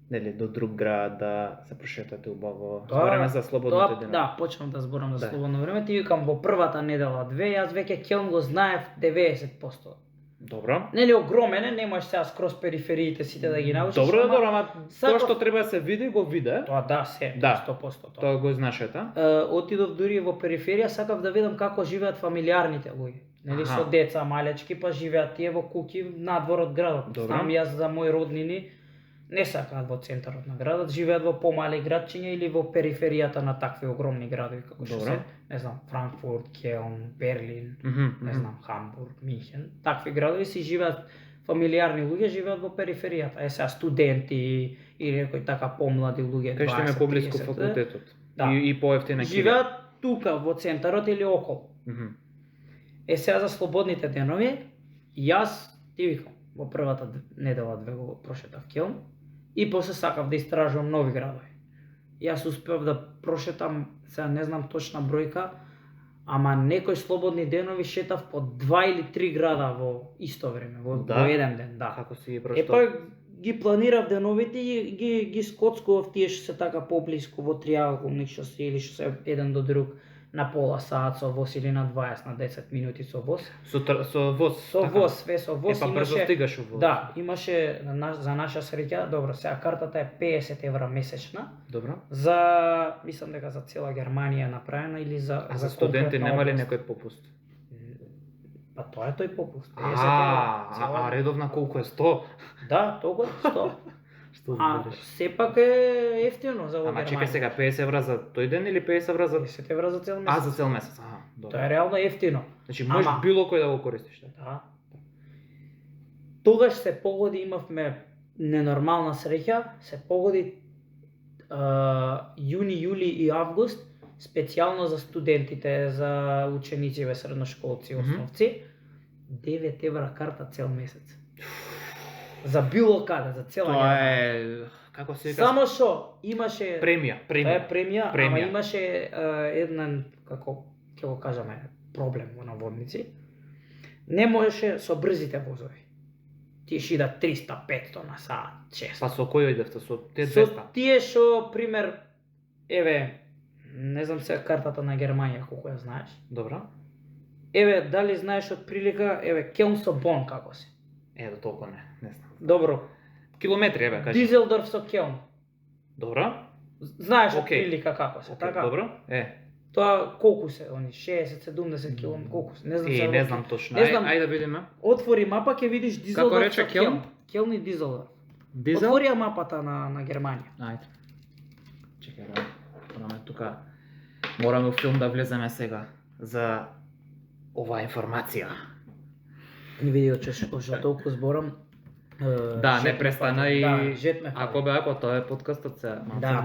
нели до друг град да се прошетате убаво? Збориме за слободните денови. Да, почнав да зборам за Да. слободно време, ти викам во првата недела две, јас веќе Келн го знаев 90%. Добро. Нели огромен е, не можеш сега скроз перифериите сите да ги научиш. Добро, ама добро, ама сакав- тоа што треба да се види, го виде. Тоа да, се, Да. 100% тоа. Тоа го знаешете. Отидов дури во периферија, сакав да видам како живеат фамилиарните луѓе. Нели Аха. со деца малечки, па живеат тие во куќи надвор од градот. Добро. Знам јас за мои роднини не сакаат во центарот на градот, живеат во помали градчиња или во периферијата на такви огромни градови како што Добро. се, не знам, Франкфурт, Келн, Берлин, не знам, Хамбург, Минхен. Такви градови си живеат фамилиарни луѓе живеат во периферијата. Сега студенти или некои така помлади луѓе, Кај што им е 20, поблиску 30, факултетот. Да. И поевтина килија. живеат тука во центарот или околу. Мгм. Сега за слободните денови, јас ти викам, во првата недела две го прошетав Келн и после сакав да истражувам нови градови. Јас успеав да прошетам, сега не знам точна бројка, ама некои слободни денови шетав по 2 или 3 града во исто време, во Да? еден ден, да. Како си Е прошто? па ги планирав деновите и ги скоцкував тие што се така поблиску во триаголник што се или што се еден до друг на пола саат со воз или на 20 на 10 минути со воз. Со воз. Со така. воз, све со воз Е, па брзо имаше. стигаш у воз. Да, имаше за наша среќа, добро, сега картата е 50 евра месечна. Добро. За мислам дека за цела Германија е направена или А за студенти конкретна нема ли област. некој попуст? Па тоа е тој попуст. 50 евра. А редовна колку е 100? Да, толку е 100. Што А збориш? сепак е ефтино за во Ама чекај Германија. сега 50 евра за тој ден или 50 евра за 50 евра за цел А месец. за цел месец? Аха, Тоа добро. е реално ефтино. Значи можеш Ама- било кој да го користиш. Да. Тогаш се погоди, имавме ненормална среќа, се погоди јуни, јули и август, специјално за студентите, за ученици, средношколци, Мгм. основци, 9 евра карта цел месец. За било каде, за цела Тоа Германија. е како се вика Само што имаше премија, Тоа е премија. премија, ама Премија. имаше еден, како ќе го кажеме, проблем во наводници. Не можеше со брзите возови. Тие шида 300, 500 на саат, 600. Па со кој одевте? Со те Со 200? тие што, пример, еве, не знам сега картата на Германија колку ја знаеш. Добро. Еве, дали знаеш од прилика, еве, Келн со Бон како се. До толку не знам. Добро. Километри бе, кажи. Дизелдорф со Келн. Добро? Знаеш Окей. прилика како се, така? Добро? Тоа колку се они 60-70 км, колку се? Не знам сега. Не знам точно. Не знам. Ајде да видиме. Отвори мапа ќе видиш Дизелдорф. Како рече со Келн? Келн и Дизелдорф. Дизел? Отвори ја мапата на Германија. Ајде. Чекај, да. Morаме тука. Мораме у филм да влеземе сега за оваа информација. Не види што толку зборам. Да, не престана и Да, жет ме. ако тоа е подкастот се, Да,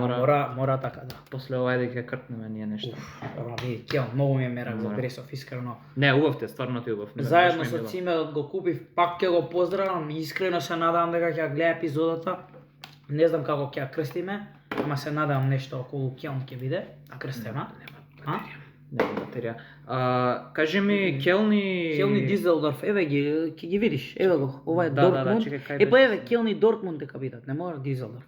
мора така, да. после ова да ќе кртнеме ние нешто. Ама види, Келн многу ми е мерак за Бресов, искрено. Не, убав те, стварно ти убав. Заедно со Цимеот го купив, пак ќе го поздравам, искрено се надевам дека ќе гледа епизодата. Не знам како ќе ја крстиме, ама се надевам нешто околу Келн ќе биде, а крстена. Нема батерија. Кажи ми Келн и Дизелдорф, еве ги, ќе ги видиш, еве го, ова е Да, Дортмунд. чекај, кај Па беше? еве Келн и Дортмунд дека бидат, не мора Дизелдорф.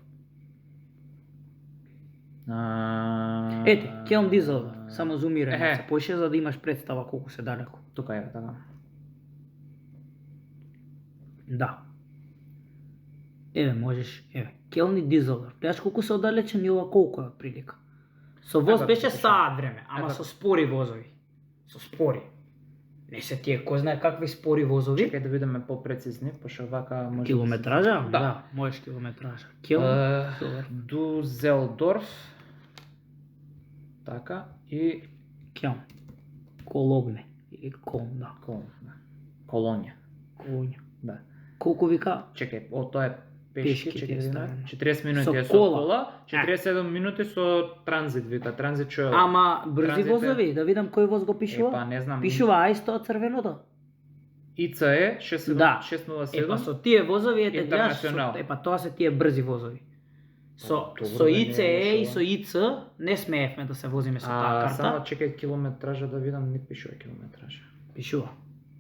Ете, Келн Дизелдорф, само зумирај се поише за да имаш представа колку се далеко. Тука е, така. Да. Еве можеш, еве, Келн и Дизелдорф. Гледаш колку се оддалечени ова колку е прилика. Со воз Ајде, беше покажи. саат време, ама Ајде. со спори возови. Со спори. Не се тие, кој знае какви спори возови. Чекај да видиме попрецизни, пошто вака може Километража? Да. Да, можеш километража. Келн, Дизелдорф. Дузелдорф. Така и Келн. Кологне. Или Колн, да. Колонија. Колонја. Да. Колку вика? Чекај, тоа е Пешки, пешки, чекај ти е да видиме. ставено. 40 минути Со е со кола. кола, 47 минути со транзит, вика, транзит што е? Ама брзи Транзит е- возови, да видам кој воз го Па пишува. не знам. Пишува А100 црвеното. ИЦЕ Да. 607. Па со тие возови ете гледаш, Интернационал. па тоа се тие брзи возови. Со Добро, да не е ИЦЕ и лошо. со ИЦ не смеевме да се возиме со таа Само карта. чекај километража да видам, не пишува километража. Пишува.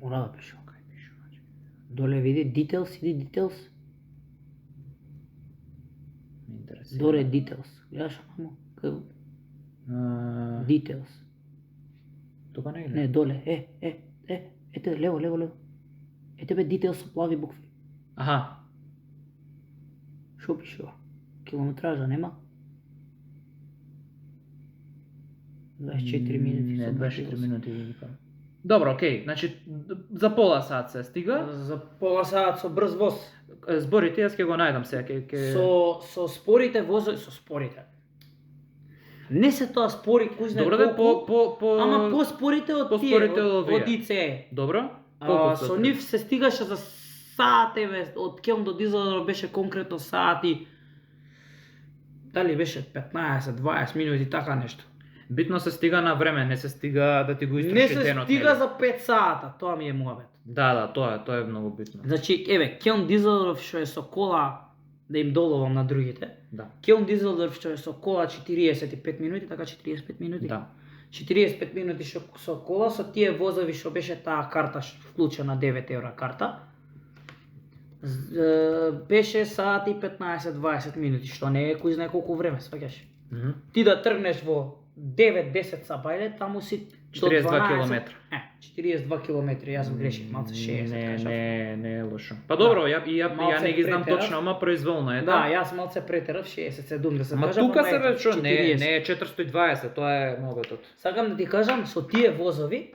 Мора да пишува. Кај пишува? Доле види details, иди details. Ме интересира. Доле details. Гледаш мамо? Кај details. Тука не Не, иде. доле. Ете лево. Ете бе details со плави букви. Аха. Шо пишува? Километража нема? 24 минути. Не, со 24 details. минути ви викам. Добро, окей. Значи за пола сат се стига. За пола саат со брз воз. Зборите јас ќе го најдам сега, ќе Со спорите возови, со спорите. Не се тоа спори, кој знае Добро да колку. по Ама по спорите од по тие, спорите од овие. од ИЦЕ. Добро? Со нив се стигаше за саат, еве, од Келн до Дизелдорф беше конкретно сати. Дали беше 15-20 минути, така нешто. Битно се стига на време, не се стига да ти го Не истроши се денот. стига нели? за 5 сата, тоа ми е муабет. Да, тоа е многу битно. Значи, еве, Келн Дизелдорф што е со кола, да им доловам на другите. Да. Келн Дизелдорф што е со кола 45 минути, така 45 минути. Да. 45 минути што со кола, со тие возови што беше таа карта вклучена 9 евра карта. Беше сати 15-20 минути, што не е кој знае колку време, сваќаш. Ти да тргнеш во 9-10 сабајле, таму си до 42 12 километра. 42 километри, јас грешив, малце 60 кажав. Не е лошо. Па добро, ја Малце не ги знам претерав. точно, ама произволно е. Да, јас малце претерав 67 да се Ма кажам. тука ама се ето, бе што, не 40. е 420, тоа е мобетот. Сакам да ти кажам, со тие возови,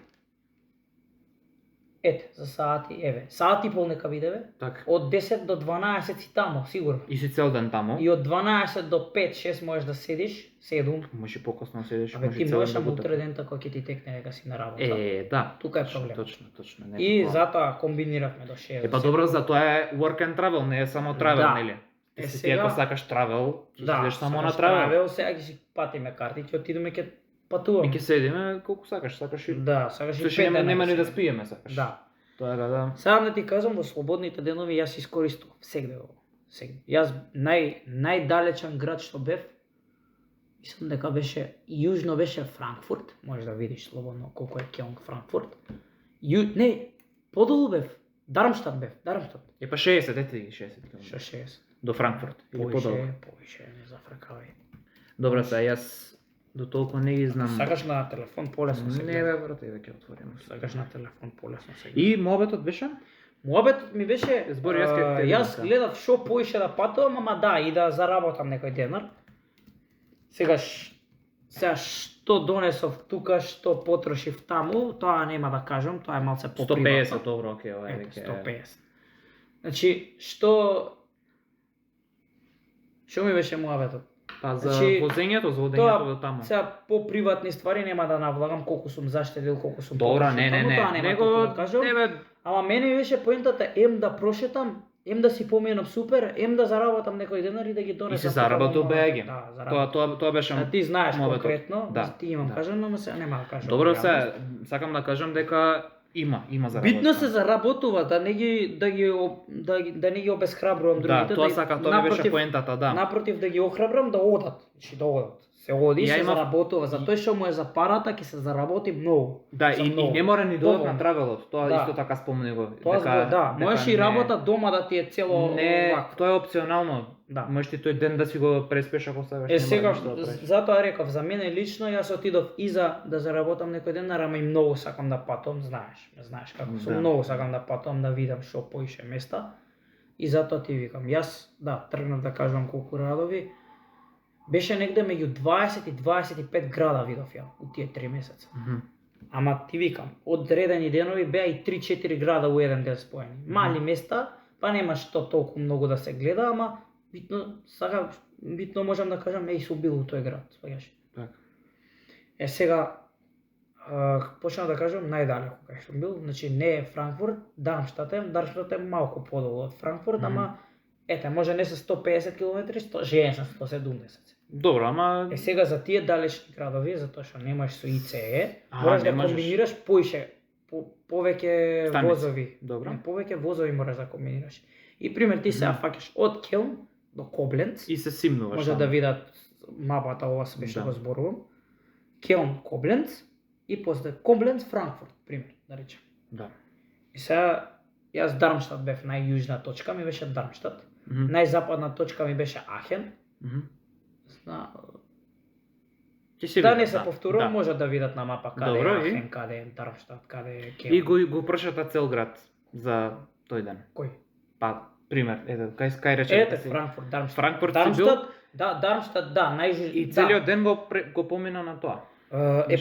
ете, за сати, еве, сати пол нека бидеве, Така. од 10 до 12 си тамо, сигурно. И си цел ден таму. И од 12 до 5-6 можеш да седиш, 7. Може покосно седиш, Абе ти цел можеш ден ама да утре ден така ќе ти текне дека си на работа. Да. Тука е Точно, проблем. Точно. Не И такова. затоа комбиниравме до 6. Па добро, за тоа е work and travel, не е само travel, Да. нели? Ти си сега- ако сакаш travel, ќе Да, идеш само на сакаш travel. сега ќе си патиме карти, ќе отидеме ќе патуваме. И ќе седиме колку сакаш и Да, сакаш и Слушай, пет нема дена ни да си. спиеме, сакаш. Да. Тоа е да. Сега да ти кажам, во слободните денови јас искористував сегде ово. Сегде. Јас најдалечен град што бев, мислам дека беше јужно беше Франкфурт, можеш да видиш слободно колку е Келн Франкфурт. Не, подолу бев, Дармштат бев, Дармштат. Е па 60, ете ги 60 км. Што 60. До Франкфурт или подолу. Повише, не зафркавај. Добро, сега јас до толку не ги знам. Сакаш на телефон полесно се Не гледа. бе, брате, веќе отворим. Сакаш на телефон полесно се гледа. И мобетот беше? Муабетот ми беше, Збори, јас ке те јас видам, гледав што поише да патувам, ама да, и да заработам некој денар. Сега што донесов тука, што потрошив таму, тоа нема да кажам, тоа е малце поприватно. 150, добро, окей, ова е Ете, веќе. 150. Значи, што ми беше муабетот? Па за Значи, возењето, за одењето до таму. Сега по приватни ствари нема да навлагам колку сум заштедил, колку сум Добра, потрошил не, таму, тоа нема него толку да кажам. тебе Ама мене беше поентата да прошетам, да си поминам супер, да заработам некој денар и да ги и донесам. се заработил БГ. Да, Тоа беше. А ти знаеш муабетот. конкретно, Да, ти имам да. кажано, но сега нема да кажам. Добро во јавност. се, сакам да кажам дека има заработка. Битно се заработува, да не ги обесхрабрувам другите. Да, тоа сака, тоа ми беше поентата, да. Напротив, да ги охрабрам да одат. Значи да одат. Се оди, Ја се имав- заработува, затоа што му е за парата, ќе се заработи многу. Да, За и многу. не мора ни да одат Доволно. на травелот. Тоа Да. исто така спомни го. Тоа да, можеш и работа дома да ти е цело Не, вакво. тоа е опционално. Да. Можеш ти тој ден да си го преспеш ако сакаш. Сега, затоа реков, за мене лично, јас отидов и за да заработам некој денар, ама и многу сакам да патувам, знаеш како сум, Да. многу сакам да патувам, да видам што поише места. И затоа ти викам, јас, да, тргнав да кажувам колку градови, беше негде меѓу 20 и 25 града видов ја у тие 3 месеца. Ама ти викам, одредени денови беа и 3-4 града у еден ден споени. Мали места, па нема што толку многу да се гледа, ама битно можам да кажам, сум бил у тој град, сваѓаш. Така. Сега, почнав да кажам најдалеку кај сум бил, значи не е Франкфурт, Дармштат е малку подолу од Франкфурт, ама ете, може не се 150 км, жеен сум 170. Добро, ама Сега за тие далечни градови, затоа што немаш со ИЦЕ, Аха, мораш не да можеш. комбинираш повеќе повеќе Станици. возови. Добро. Не, повеќе возови мораш да комбинираш. И пример ти сега фаќаш од Келн до Кобленц, и се симнуваш. може да таму. видат мапата, ова се беше Да. го зборувам. Келн, Кобленц и после Кобленц, Франкфурт, пример, да речем. Да. И сега јас Дармштат бев најјужна точка, ми беше Дармштат. Најзападна точка ми беше Ахен. Ќе се Да види, не се повторувам, може да видат на мапа каде Добро, е и? Ахен, каде е Дармштат, каде е Келн. И го прошета цел град за тој ден. Кој? Па, пример, кај рече. Ете, Франкфурт, Дармштат. Франкфурт си бил? Дармштат, да, Дармштат, да, најжуж... И целиот ден го помина на тоа.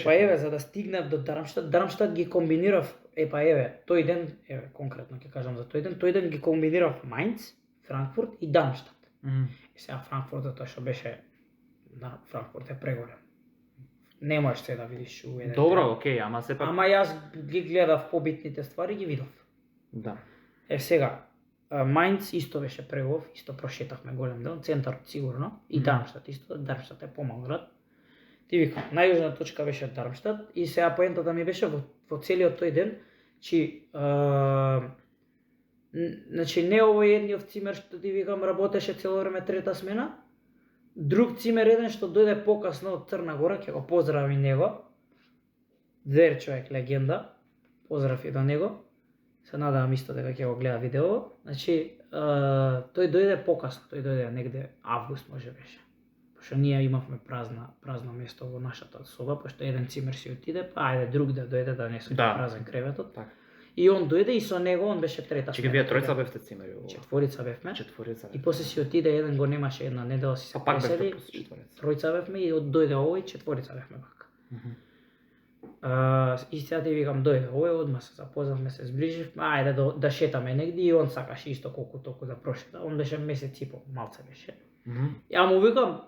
Па еве, за да стигнав до Дармштат ги комбинирав, па еве, тој ден, конкретно ќе кажам за тој ден ги комбинирав Мајнц, Франкфурт и Дармштат. И сега Франкфурт, тоа што беше, Франкфурт е преголем. Не можеш се да видиш у еден Добро, ден. окей, ама сепак. Ама јас ги гледав побитните ствари, ги видов. Да. Сега, Мајнц исто беше преголем, исто прошетавме голем дел, центарот сигурно, и Дармштат исто, Дармштат е помал град. Ти викам, најјужна точка беше Дармштат и сега поентата ми беше во целиот тој ден, значи не овој едниот цимер што ти викам работеше цело време трета смена, друг цимер еден што дојде покасно од Црна Гора, ќе го поздравам и него. Дер човек, легенда. Поздрав и до него. Се надевам исто дека ќе го гледа видео. Значи, тој дојде покасно, тој дојде негде август може беше. Пошто ние имавме празно место во нашата соба, пошто еден цимер си отиде, па ајде друг да дојде да не се празен креветот. Така. И он дојде и со него он беше трета Чека, вие тројца бевте цимери. Четворица бевме. Четворица. И после си отиде, еден го немаше една недела си се Па пак бевте пресели. после четворица. Тројца бевме и дојде овој, четворица бевме пак. И сега ти викам, дојде овој, одма се запознавме, се зближивме, ајде да шетаме негде и он сакаше исто колку толку да прошета. Он беше месец и пол, малце беше. Ја му викам,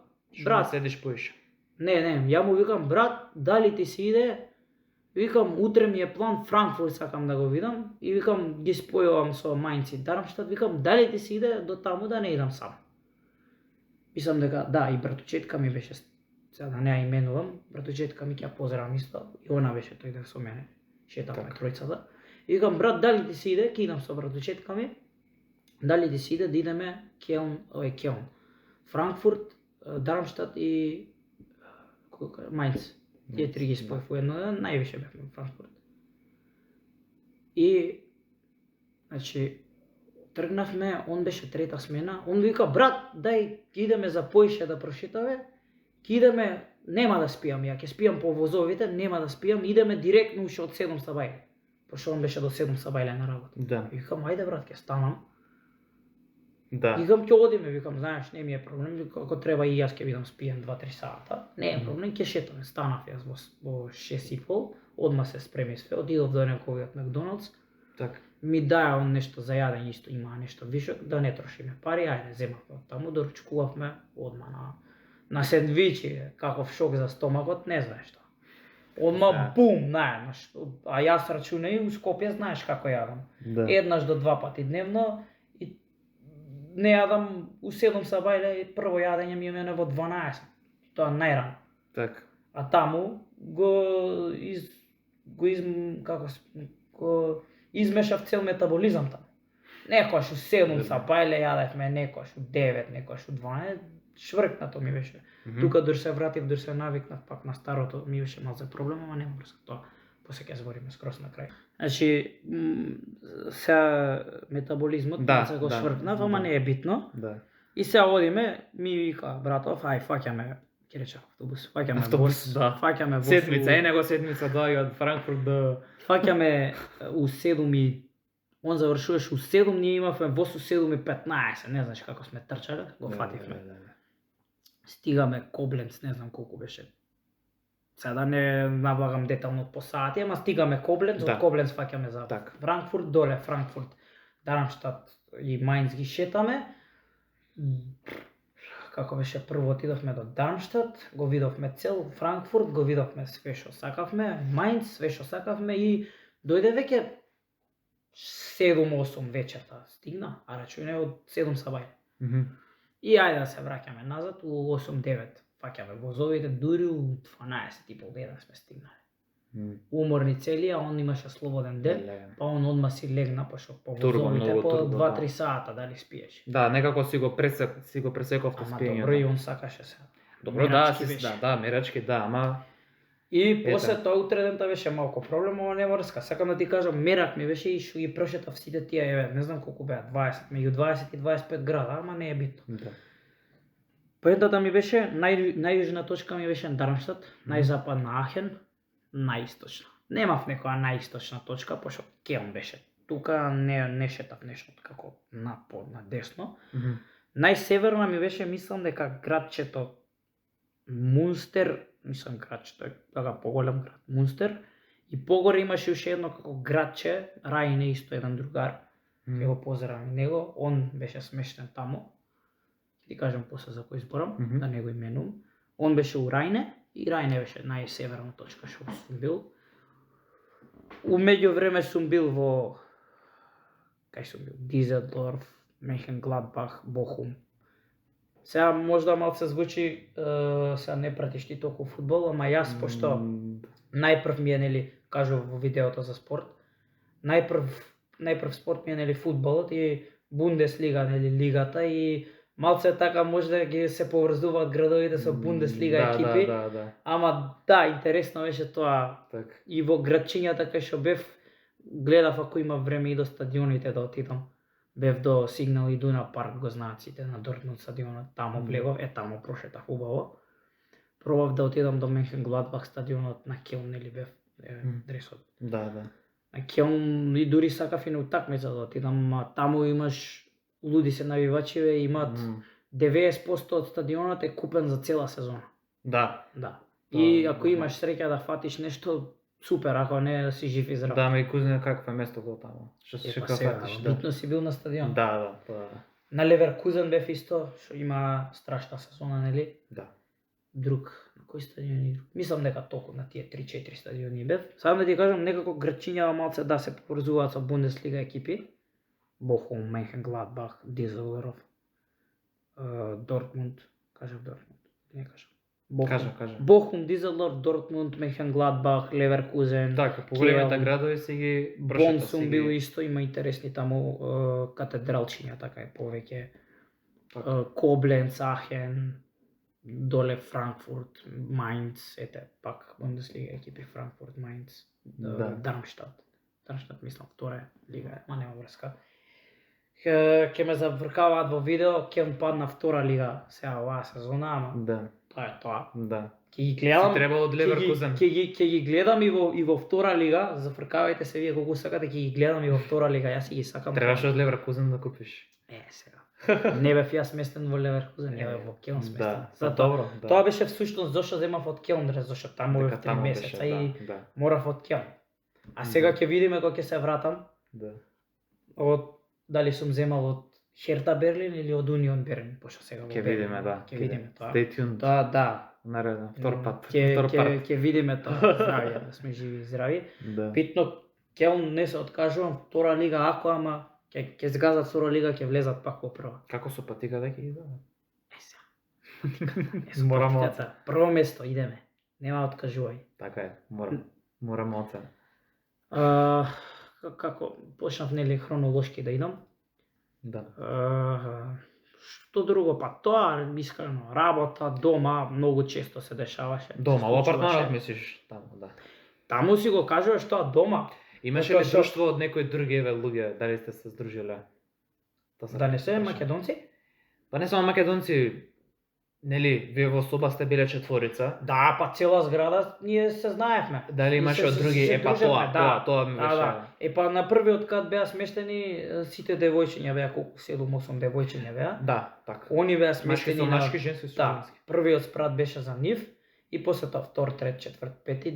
брат, седиш поише. не, ја му викам, брат, дали ти се иде? Викам, утре ми е план Франкфурт сакам да го видам и викам, ги спојувам со Мајнц и Дармштат, викам, дали ти се иде до таму да не идам сам? Мислам дека, да, и братучетка ми беше, сега да не ја именувам, братучетка ми ќе ја поздравам исто, и она беше тој ден со мене, шетавме тројцата. И викам, брат, дали ти се иде, ќе идам со братучетка ми, дали ти се иде да идеме Келн, Франкфурт, Дармштат и Мајнц. Тие три ги спојав во едно ден, највише бевме во Франкфурт. И, значи, тргнавме, он беше трета смена, он вика, брат, дај, идеме за поише да прошетаме, ќе идеме, нема да спијам ја, ќе спијам по возовите, нема да спијам, идеме директно уште од 7 стабаје. пошто он беше до 7 сабајле на работа. Да. И викам, ајде брат, ќе станам. Да. Викам, ќе одиме, викам, знаеш, не ми е проблем, ако треба и јас ќе бидам спиен 2-3 сата. Не е проблем, ќе шетаме. Станав јас во 6:30, одма се спреми све, отидов до неговиот Макдоналдс. Така. Ми даја он нешто за јадење, исто има нешто вишок, да не трошиме пари, ајде, земавме од таму, доручкувавме одма на сендвичи, каков шок за стомакот, не знаеш што. Одма бум, наеднаш. А јас рачунај у Скопје, знаеш како јадам. Да. Еднаш до 2 пати дневно и не јадам у 7 сабајле, прво јадење ми е мене во 12. Тоа најрано. Така. А таму го измешав цел метаболизам таму. Некојаш у 7 сабајле јадевме, некојаш у 9, некојаш у 12, швркнато ми беше. Тука дур се вратив, дур се навикнав пак на старото, ми беше малце проблем, ама нема врска тоа. После ќе збориме скрос на крај. Значи, сега метаболизмот малце го швркнав, ама не е битно. Да. И сега одиме, ми вика братов, ај фаќаме, ќе речам автобус, фаќаме Автобус, да. Фаќаме воз. Седмица, него седмица доаѓа од Франкфурт до Фаќаме у 7 и он завршуваше у 7, ние имавме воз у 7:15, не знаеш како сме трчале, го фативме. Стигаме Кобленц, не знам колку беше. Сега да не навлагам детално по сати, ама стигаме Кобленц, од Кобленц фаќаме за Франкфурт, доле Франкфурт, Дармштат и Мајнц ги шетаме. Како беше, прво отидовме до Дармштат, го видовме цел Франкфурт, го видовме све што сакавме, Мајнц, све што сакавме и дојде веќе 7-8 вечерта стигна, а рачуне од 7 сабајле. И ајде да се враќаме назад, у 8-9 фаќаме возовите, дури у 12:30 сме стигнале. Уморни цели, а он имаше слободен ден, па он одма си легна, пошто по возовите по 2-3 сата дали спиеш. Да, некако си го пресековте спиењето. Ама добро, и он сакаше се. Добро, да, мерачки, да, ама... И после тоа утредента беше малку проблем, ама нема врска. Сакам да ти кажам, мерак ми беше и што ги прошетав сите тие, не знам колку беа, 20, меѓу 20 и 25 града, ама не е битно. Да. Поентата ми беше, најјужна точка ми беше Дармштат, најзападна Ахен, најисточна. Немав некоја најисточна точка, пошто Келн беше. Тука не шетав нешто како на десно. Најсеверна ми беше, мислам дека градчето Мунстер, мислам градчето е така поголем град, Мунстер, и погоре имаше уште едно како градче, Рајне, исто еден другар, ќе го поздравам и него, он беше смештен таму. Ќе ти кажам после за кој зборам, да не го именувам. Он беше у Рајне и Рајне беше најсеверна точка што сум бил. У меѓувреме сум бил во кај сум бил? Дизелдорф, Менхенгладбах, Бохум. Сега можда малце звучи, сега не пратиш ти толку фудбал, ама јас, пошто најпрв ми е, нели, кажував во видеото за спорт, најпрв спорт ми е, нели, фудбалот и Бундеслига, нели, лигата и малце така можда ги се поврзуваат градовите со Бундеслига екипи. Ама да, интересно беше тоа. И во градчињата кај што бев, гледав ако има време и до стадионите да отидам. Бев до Сигнал Идуна парк, го знаат сите, на Дортмунд стадионот, таму влегов, таму прошетав убаво. Пробав да отидам до Менхенгладбах стадионот на Келн, нели бев дресот. Да. На Келн и дури сакав и на утакмица да отидам, таму имаш луди се навивачиве, имаат 90% од стадионот е купен за цела сезона. Да. И ако имаш среќа да фатиш нешто, супер, ако не да си жив и здрав. Да, ме и кузне какво е местото таму. Што се фатиш, да. Битно си бил на стадион. Да. На Леверкузен бев исто, што има страшна сезона, нели? Да. Друг, на кој стадион? Мислам дека толку на тие 3-4 стадиони бев. Сам да ти кажам, некако градчињава малце да се поврзуваат со Бундеслига екипи. Бохум, Менхенгладбах, Дизелдорф, Дортмунд, кажав Дортмунд, не кажав. Кажа. Бохум, Дизелдорф, Дортмунд, Менхенгладбах, Леверкузен, така, по големите градови си ги Бон сум бил исто, има интересни таму катедралчиња, така е повеќе. Кобленц, Ахен, доле Франкфурт, Мајнц, пак Бундеслига екипи Франкфурт, Мајнц, Дармштат. Дармштат мислам втора лига, ма нема врска. Ќе ме завркаваат во видео, ќе му падна втора лига сега оваа сезона, ама Да, тоа е тоа. да. Ќе ги гледам. Си требал од Леверкузен. Ќе ги гледам и во втора лига. Зафркавајте се вие колку сакате, ќе ги гледам и во втора лига. Јас си ги сакам. Требаше од Леверкузен да купиш. Сега. Не бев јас сместен во Леверкузен, не бев во Келн сместен. Да, Затоа добро, да. тоа беше всушност зашто земав од Келн, зашто таму Дека бев 3 таму месеца беше, и да. морав од Келн. А сега ќе видиме кога ќе се вратам Да. од дали сум земал од Херта Берлин или од Унион Берлин, пошто сега во Ќе Берлин, видиме, да. Ќе видиме тоа. Stay tuned. Тоа да. Наредно, втор пат. Ќе Втор пат. ќе видиме тоа. Здрави, да сме живи и здрави. Да. Битно Келн не се откажувам, втора лига ако, ама ќе згазат втора лига, ќе влезат пак во прва. Како со патика дека идат? Морамо. Морамо. Прво место идеме. Нема откажувај. Така е, морамо оцена. Како почнав нели хронолошки да идам. Да. Што друго па тоа искрено работа дома многу често се дешаваше. Дома, во се случуваше. апартманот мислиш таму, да. Таму си го кажуваш тоа дома. Имаше Затоа ли што- друштво од некои други еве луѓе, дали сте се здружиле? Тоа Да не се прашам. македонци? Па не само македонци, нели, вие во соба сте биле четворица. Да, па цела зграда ние се знаевме. Дали имаше од други, се па дружевме, тоа ми Да, беше. да. Па на првиот кат беа смештени сите девојчиња беа колку 7-8 девојчиња беа. Да, така. Они беа Машки смештени со на машки, женски со Да, женски. првиот спрат беше за нив и после тоа втор, трет, четврт, пети,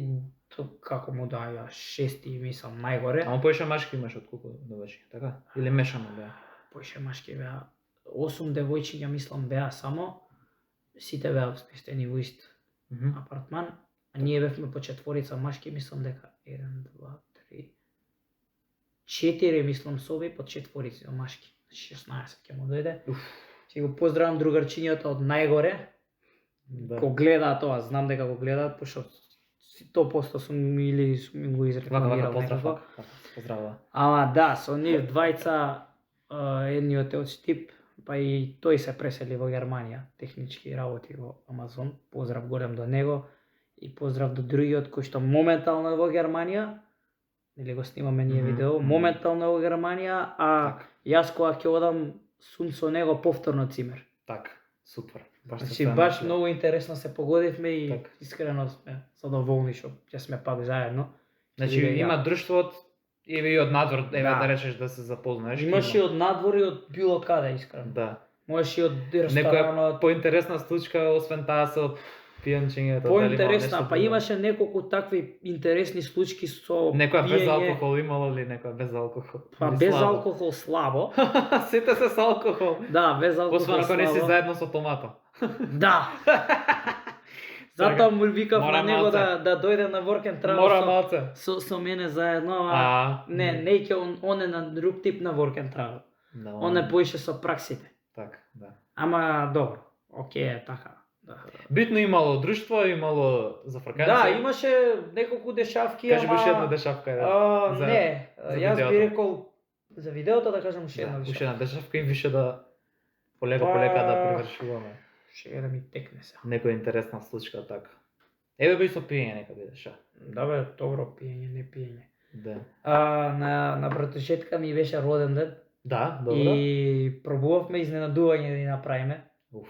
како му даја шести, мислам, најгоре. Ама поише машки имаш од колку девојчиња, така? Или мешано беа? Поише машки беа 8 девојчиња, мислам, беа само. Сите беа смештени во ист Мгм. апартман, а ние бевме по четворица машки, мислам дека 1, 2, 3, 4, мислам, соби по четворица машки. 16 ќе му дојде. Ќе го поздравам другарчињата од најгоре. Да. Го гледаат тоа, знам дека го гледаат, пошто 100% сум или сум им го Вака, изрекламирал поздрав, некако. поздрава. Ама да, со нив двајца, едниот е од Штип, па и тој се пресели во Германија, технички работи во Амазон. Поздрав голем до него и поздрав до другиот кој што моментално е во Германија. Нели го снимаме ние Мгм, видео, мгм. моментално е во Германија, а Така, јас кога ќе одам сум со него повторно цимер. така, супер. Баш Значи се баш нашле. многу интересно се погодивме и Така. искрено сме задоволни што ќе сме пак заедно. Значи Биде има јако. друштвот и од надвор, еве Да. да речеш да се запознаеш. Имаш и има. од надвор и од било каде искрено. Да. Можеш и од Некоја ресторанот. поинтересна случка освен таа со пијанчењето, дали има Поинтересна, нешто па друго? имаше неколку такви интересни случки со Некоја без пиење. алкохол имало ли некоја без алкохол? Па Или без слабо? алкохол слабо. Сите се со алкохол. Да, без алкохол Освен ако не си слабо. заедно со томато. Да. Затоа му викав на Мора него малце. да дојде на Work and Мора Travel малце. со мене заедно, ама Не, не ќе он е на друг тип на Work and Travel. Да, Он е поише со праксите. Така, да. Ама добро, окей е така. Да, Битно имало друштво, имало зафрканци. да имаше неколку дешавки, Кажи ама... уште една дешавка. За- не, за јас би видеото. рекол за видеото да кажам уште една Да, уште дешавка. една дешавка и више да полека Па- да привршуваме. Ще да ми текне сега. Некоја интересна случка така. Еве би со пиење некаде деша. Да бе, добро пиење, не пиење. Да. На братушетка ми беше роден ден Да, добро. и пробувавме изненадување да ја направиме. Уф.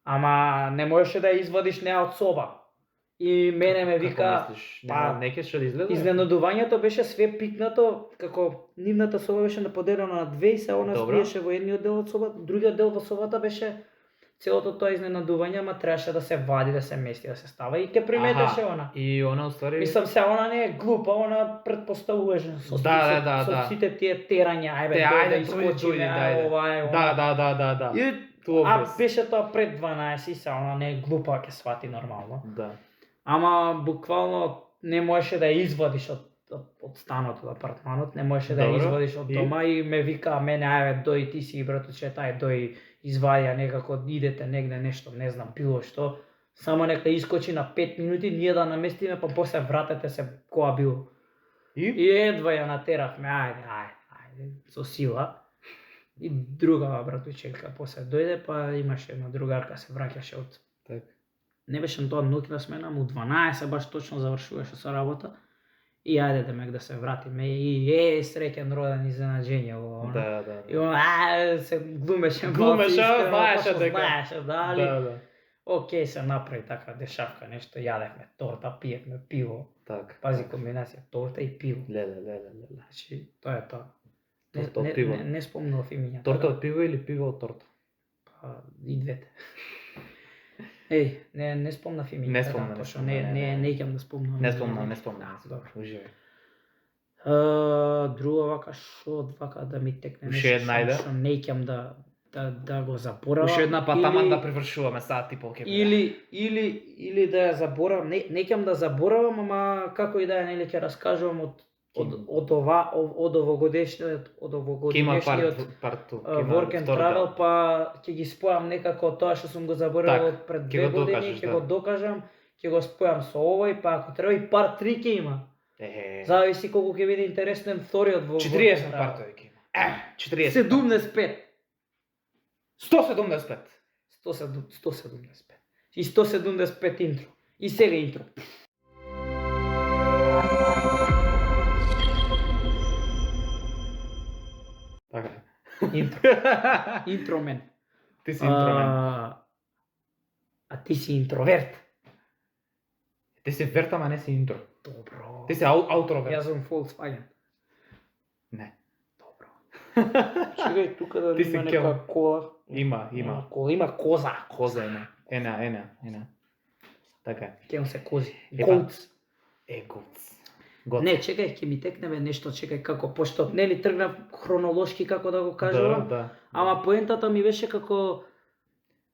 Ама не можеше да ја извадиш неа од соба. И мене ме Како вика, мислиш, па, не ќе да изгледа? изненадувањето беше све пикнато, како нивната соба беше наподелена на две и се она Добро. спиеше во едниот дел од собата, другиот дел во собата беше целото тоа изненадување, ама требаше да се вади, да се мести, да се става и ќе приметеше она. И она уствари... Мислам се, она не е глупа, она предпоставуваше со, Да, со да. сите тие терања, ајде, Те, дојде, ајде, искочиме, дојди, ајде, дајде. ова е, Да. И, Тоа а беше тоа пред 12 и се, она не е глупа, ќе свати нормално. Да. Ама буквално не можеше да ја извадиш од станот, од апартманот, не можеше да ја Добро. извадиш од И? дома и ме вика мене, ајде, дој ти си братуче, тај дој извади ја некако, идете негде нешто, не знам, било што. Само нека искочи на 5 минути, ние да наместиме, па после вратете се која било. И едва ја натеравме, ајде, со сила. И друга братучелка после дојде, па имаше една другарка, се враќаше од... Така. Не беше на тоа ноќна смена, му 12 баш точно завршуваше со работа. И ајде демек да се вратиме и среќен роден изненаđenje ово. Да. И он се глумеше Глумеше, искрено, знаеше точно дека. знаеше, да, али Да. окей се направи така дешавка, нешто јадевме торта, пиевме пиво. Так. Пази комбинација торта и пиво. Леле. Значи, тоа е тоа. Торта од пиво. Не спомнував имињата. Торта од пиво или пиво од торта? Па, и двете. Не спомнав имињата. Не спомна, не пошто спомна, не икам да спомнам. Не спомнам. Добро. Уживај. Друго вака што вака да ми текне Уште една ајде. што не икам да го заборавам. Уште една па таман да привршуваме сат и пол ќе биде. Или да ја заборавам, не икам да заборавам, ама како и да е, нели ќе раскажувам од овогодишниот Ќе има парт 2. Work and Travel, па ќе ги спојам некако тоа што сум го заборавал Так, пред ќе 2 го години, докажеш, ќе да. го докажам, ќе го спојам со овој, па ако треба и парт 3 ќе има. Зависи колку ќе биде интересен вториот во 40 партови ќе има. 40. 75. 175. 175. И 175 интро. И сега интро. Така. Интро мен. Ти си интромен. А ти си интроверт. Ти си верт, ама не си интро. Добро. Ти си аутроверт. Јас сум Volkswagen. Не. Добро. Чекај тука да Ти си има кел. нека кола. Има. Кола, има коза. Коза има. Ена. Така е. Кем се кози. Епа. Goats. Гоц. Не, чекај, ќе ми текнеме нешто, чекај како, пошто нели тргнав хронолошки како да го кажувам. Да. Ама поентата ми беше како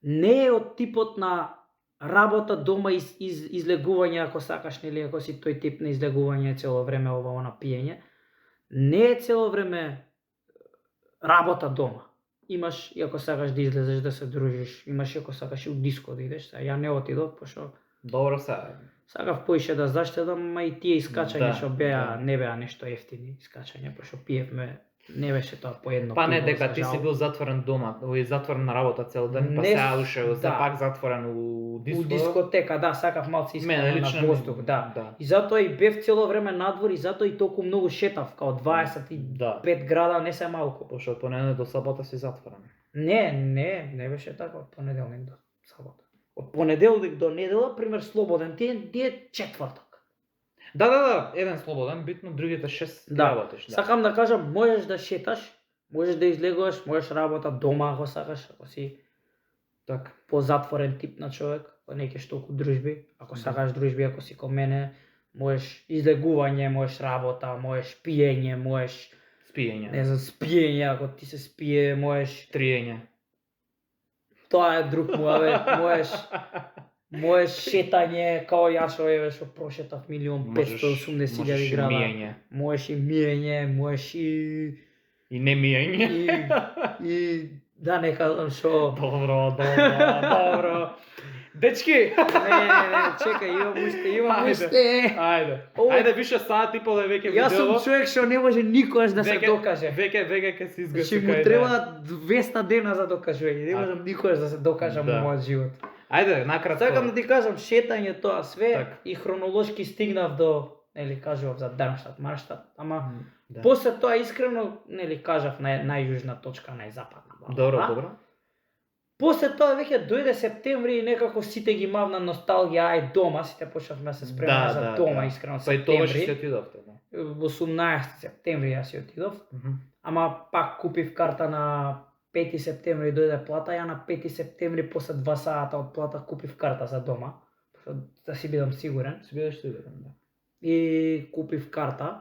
не е од типот на работа, дома, излегување, ако сакаш, нели, ако си тој тип на излегување цело време ова на пиење. Не е цело време работа дома. Имаш и ако сакаш да излезеш да се дружиш, имаш и ако сакаш и у диско да идеш. Ја не отидов, пошто Добро се. сакав поише да заштедам, ма и тие искачања Да, што беа, не беа нешто ефтини искачања, пошто пиевме, не беше тоа по едно Па не, пиво, дека за ти си жал. бил затворен дома, или затворен на работа цел ден, па Не, сега уште да. за пак затворен у диско. У дискотека, да, сакав малце Мене искање лично на воздух, да. Да. И затоа и бев цело време надвор и затоа и толку многу шетав, као 25 Да. града не се малку. Пошто од понеделник до сабота си затворен. Не беше така од понеделник до сабота. Од понеделник до недела, пример, слободен ден, е четврток. Да, еден слободен, битно другите 6 ти Да. работиш. Сакам да кажам, можеш да шеташ, можеш да излегуваш, можеш работа дома ако сакаш, ако си Така. позатворен тип на човек, па не кеш толку дружби, ако сакаш дружби, ако си ко мене, можеш излегување, можеш работа, можеш пиење, можеш Спиење. не знам, спиење, ако ти се спие, можеш, Триење. тоа е друг можеш шетање, као јас овие што прошетав 1.580.000 града. Миење. Можеш и миење, можеш И не миење. и да не кажам што. Добро. Дечки! Не, чекај, имам уште. Ајде. Ово- Ајде више сати и поле веќе Јас сум видео. човек што не може никогаш да се докаже. Веќе ќе се изгаси. Значи му треба 200 дена за докажување. Не можам никогаш да се докажам Да. во мојот живот. Ајде, накратко. Сакам да ти кажам, шетање тоа све Так. и хронолошки стигнав до, нели, кажував за Дармштат, Марштат, ама Да. после тоа искрено, нели, кажав најјужна точка, најзападна. бла, бла, бла. Добро. После тоа веќе дојде септември и некако сите ги мавна носталгија, ај дома, сите почнавме да се спремаме за дома, искрено Па и тогаш си септември. отидовте, да. 18 септември јас си отидов, Мгм. ама пак купив карта на 5 септември дојде плата, ја на 5 септември после 2 сата од плата купив карта за дома, да си бидам сигурен. Си бидеш сигурен, да. И купив карта.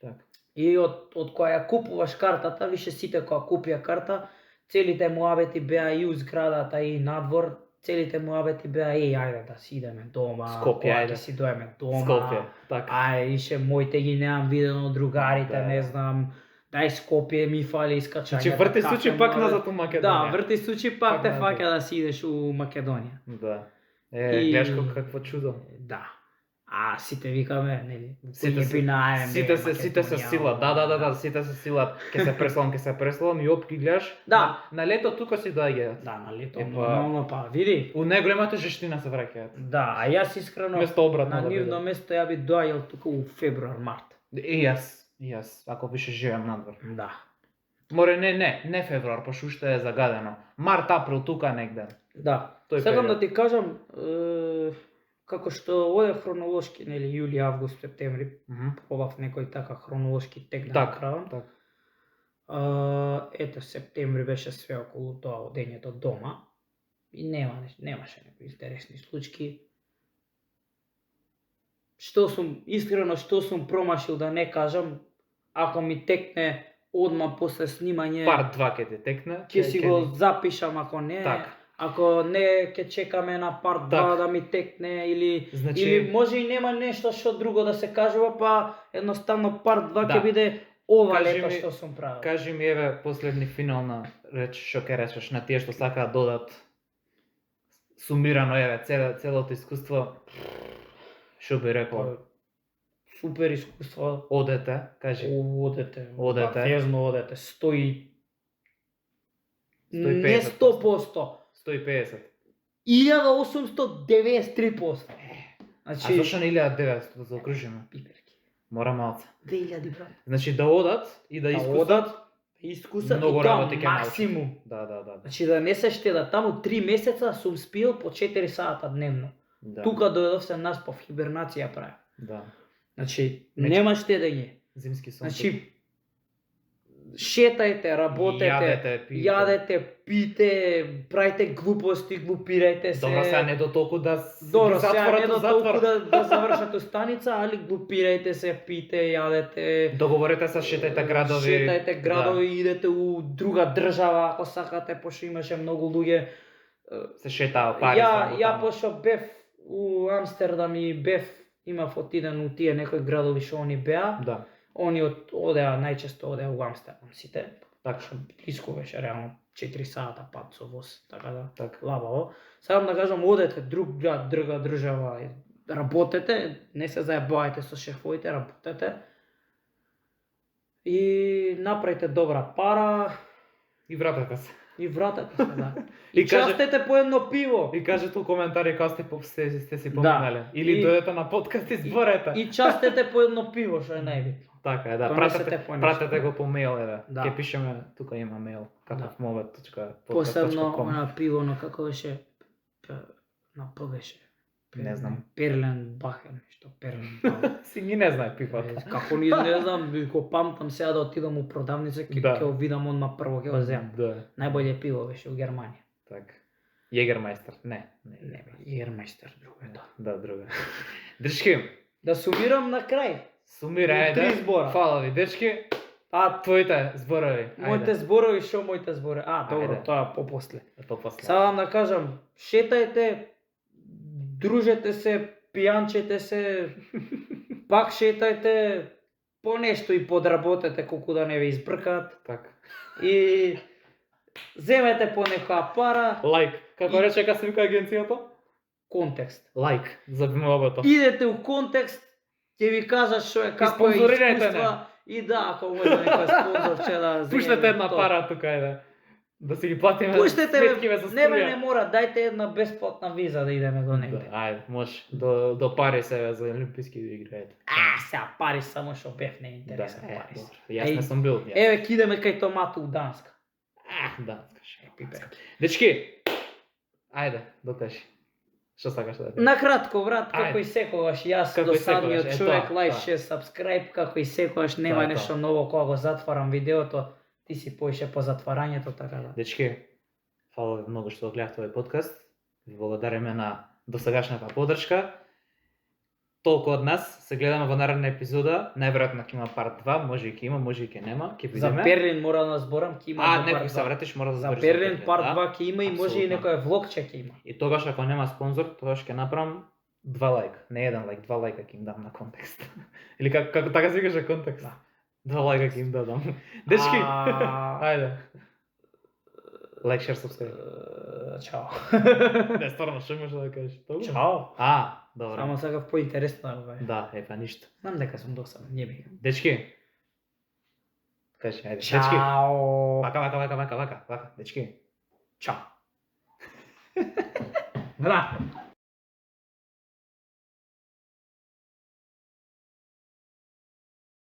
Така. И од која ја купуваш картата, више сите која купија карта, целите муабети беа и у зградата и надвор, целите муабети беа ајде да си идеме дома, Скопје, кога ајде. ќе си доеме дома. Скопје, така. Ај, ише моите ги немам видено другарите, Да. не знам, дај Скопје ми фали искачање. Значи врти случај пак назад у Македонија. Да, врти случај пак Пак те назад. фаќа да си идеш у Македонија. Да. И- Гледаш како какво чудо. Да. Сите викаме, нели, Сите се сите се сила. Да, сите се сила. Ке се преслам и опки гледаш. Да. На лето тука си доаѓаат. Да, на лето, Епа, нормално, па види. У најголемата жештина се враќаат. Да, а јас искрено Место обратно на да биде. нивно место ја би доаѓал тука у февруар, март. И јас, ако више живеам надвор. Да. Море не февруар, пошто уште е загадено. Март, април тука негде. Да. Тој Сакам период. да ти кажам, како што оде хронолошки, нели, јули, август, септември, пробав некој така хронолошки тек да направам. Так. Ето, септември беше све околу тоа одењето дома. И немаше некои интересни случаи. Што сум промашил да не кажам, ако ми текне одма после снимање, Парт 2 ќе ти текне. ќе си го запишам, ако не, Так. ако не ќе чекаме на парт 2 Так. да ми текне или Значи- или може и нема нешто што друго да се кажува, па едноставно парт 2 Да. ќе биде ова Кажи лето ми- што сум правил. Кажи ми еве последни финална реч што ќе речеш на тие што сакаат додат сумирано еве целото искуство. Што би рекол? Супер искуство. Одете, кажи. Одете. Одете. Везно одете. 100 150%. Не 100%. 150. 1893%. А Значи, зашто не 1900 да заокружиме? пиперки. Мора малце. 2000 брат. Значи да одат и да искусат. Искусат Многу и тоа работи ќе научат. максимум. Да. Значи да не се штеда, таму 3 месеца сум спил по 4 сата дневно. Да. Тука дојдов се наспав, хибернација правев. Да. Значи, Меч- нема штедење. Зимски сон. Значи, шетајте, работете, јадете, пите, правите глупости, глупирајте се. Добро, сега не до толку да Добро, ги сега затворат не у до затвор. толку да завршат у станица, али глупирајте се, пите, јадете. Договорете се, шетајте градови. Шетајте градови, идете у друга држава ако сакате, пошто имаше многу луѓе. Се шетаа Париз. Ја пошто бев у Амстердам и имав отиден у тие некои градови што они беа. Да. Они одеа најчесто одеа у Амстердам сите. Така. Што блиско беше реално 4 сата пат со воз, така да. Така. Лабаво. Сакам да кажам, одете друг град, друга држава, и работете, не се заебавајте со шефовите, работете. И направите добра пара И вратете се. и вратете се, да. И И частете по едно пиво. И кажете у коментари кога сте си Да. поминале. Или И- дојдете на подкаст и зборете. И частете по едно пиво, што е најбитно. Така е, да. Донесете по нешто. Пратете го по мејл, еве. Да. Ќе пишеме, тука има мејл, каковмовет.podcast.com. Посебно на пиво, но како беше на П беше. Не знам. Перлен Бахен, што Перлен Бахен. Си ги не знае пивата. Како ни не знам, го памтам сега да отидам у продавница, ќе Да. ќе го видам одма прво ќе го земам. Да. Најбоље пиво беше у Германија. Така. Јегермајстер. Не. Не бе, Јермајстер друго е тоа. Да, друга. Држки, Да сумирам на крај. сумирај, Три збора. Фала ви, дечки. А Твоите зборови. моите зборови, што моите зборови? Добро, Ајде. тоа попосле. Попосле. Сакам да кажам, шетајте, дружете се, пијанчете се, пак шетајте, по нешто и подработете колку да не ве избркаат Така. и земете по некоја пара, Лайк. Како рече ка се вика агенцијата? контекст. Лайк. За мовето. Идете у контекст, ќе ви кажат што е, како е спонзорирајте искуства. И да, ако може некој спонзорче да земе. Пуштете една тоа. пара тука еве. Да си ги платиме Пуштете сметкиве за не бе, струја. не мора, дајте една бесплатна виза да идеме до Да, негде. ајде, може. До Париз еве за Олимписки игри, ајде. Сега Париз само што бев не е Да, интересен Париз. добро. Јас не сум бил. јас. Еве ќе идеме кај Томато у Данска. Да, скаш. Пипер. Дечки, ајде, докажи. Што сакаш да кажеш? Накратко, брат, Ајде. како и секогаш, јас Како и досадниот секогаш, човек, тоа, лайк, тоа. шер, сабскрајб, како и секогаш нема Тоа е нешто тоа. ново кога го затварам видеото, ти си поише по затварањето, така да. Дечки, фала ви многу што гледавте овој подкаст. Ви благодариме на досегашната поддршка. Толку од нас, се гледаме во наредна епизода. Најверојатно ќе има парт 2, може и ќе има, може и ќе нема, ќе За видиме. Берлин мора да зборам, ќе има за Некој парт се 2. вратиш, мора да За збориш Берлин парт да. 2 ќе има и може и Апсолутно. некој влогче ќе има. И тогаш ако нема спонзор, тогаш ќе направам 2 лайка. Не еден лайк, 2 лайка ќе им дам на контекст. Или како така се каже контекст. Да. 2 лайка ќе им дадам. Дечки, А, ајде. Лайк, шер, сабскрайб. Чао. Не, стварно, што може да кажеш? Толку? Чао. Добро. Само сакав поинтересно да го кажа. Да, епа ништо. Знам дека сум досаден, не би. Дечки. Кажи, ајде. Дечки. Чао. Вака, дечки. Чао. Бра.